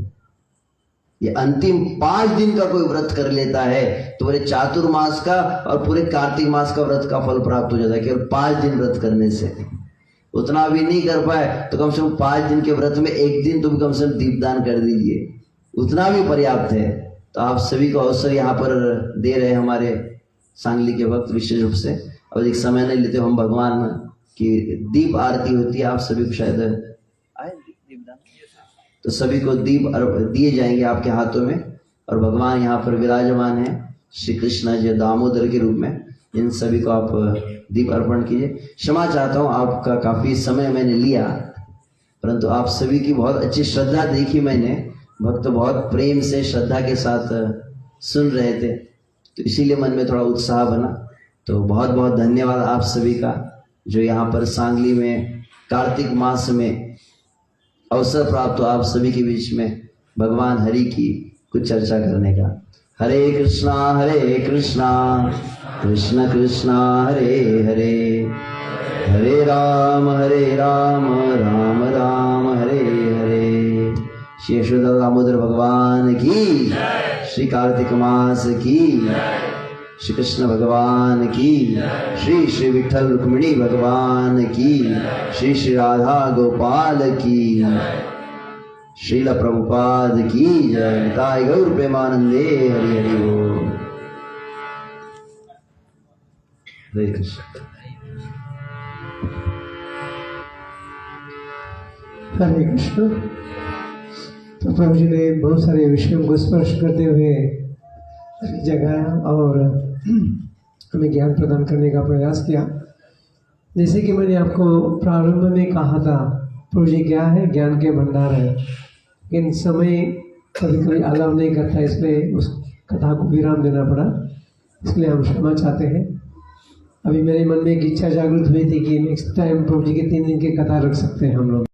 ये अंतिम 5 दिन का कोई व्रत कर लेता है तो बोले चातुर्मास का और पूरे कार्तिक मास का व्रत का फल प्राप्त हो जाता है केवल 5 दिन व्रत करने से। उतना भी नहीं कर पाए तो कम से कम 5 दिन के व्रत में 1 दिन तो भी कम से कम दीपदान कर दीजिए, उतना भी पर्याप्त है। तो आप सभी को अवसर यहाँ पर दे रहे हैं हमारे सांगली के वक्त विशेष रूप से। अब एक समय नहीं लेते, हम भगवान की दीप आरती होती है, आप सभी को शायद आए दीपदान, तो सभी को दीप दिए जाएंगे आपके हाथों में। और भगवान यहाँ पर विराजमान है श्री कृष्ण जी दामोदर के रूप में। इन सभी को आप दीप अर्पण कीजिए। क्षमा चाहता हूँ आपका काफी समय मैंने लिया, परंतु आप सभी की बहुत अच्छी श्रद्धा देखी मैंने। भक्त बहुत प्रेम से श्रद्धा के साथ सुन रहे थे तो इसीलिए मन में थोड़ा उत्साह बना। तो बहुत बहुत धन्यवाद आप सभी का जो यहाँ पर सांगली में कार्तिक मास में अवसर प्राप्त हो आप सभी के बीच में भगवान हरि की कुछ चर्चा करने का। हरे कृष्णा कृष्ण कृष्णा हरे हरे, हरे राम राम राम हरे हरे। श्री यशोदा दामोदर भगवान की, श्री कार्तिक मास की, श्री कृष्ण भगवान की, श्री श्री विठल रुक्मिणी भगवान की, श्री श्री राधा गोपाल की, श्रील प्रभुपाद की जय। निताय गौर प्रेमानंदे हरि हरि बोल। हरे कृष्ण। हरे कृष्ण। तो प्रभु जी ने बहुत सारे विषयों को स्पर्श करते हुए जगह और हमें ज्ञान प्रदान करने का प्रयास किया। जैसे कि मैंने आपको प्रारंभ में कहा था, प्रभु जी क्या है, ज्ञान के भंडार है, लेकिन समय कभी कभी अलाउ नहीं करता, इसलिए उस कथा को विराम देना पड़ा, इसलिए हम क्षमा चाहते हैं। अभी मेरे मन में एक इच्छा जागृत हुई थी कि नेक्स्ट टाइम प्रभु जी के 3 दिन की कथा रख सकते हैं हम लोग।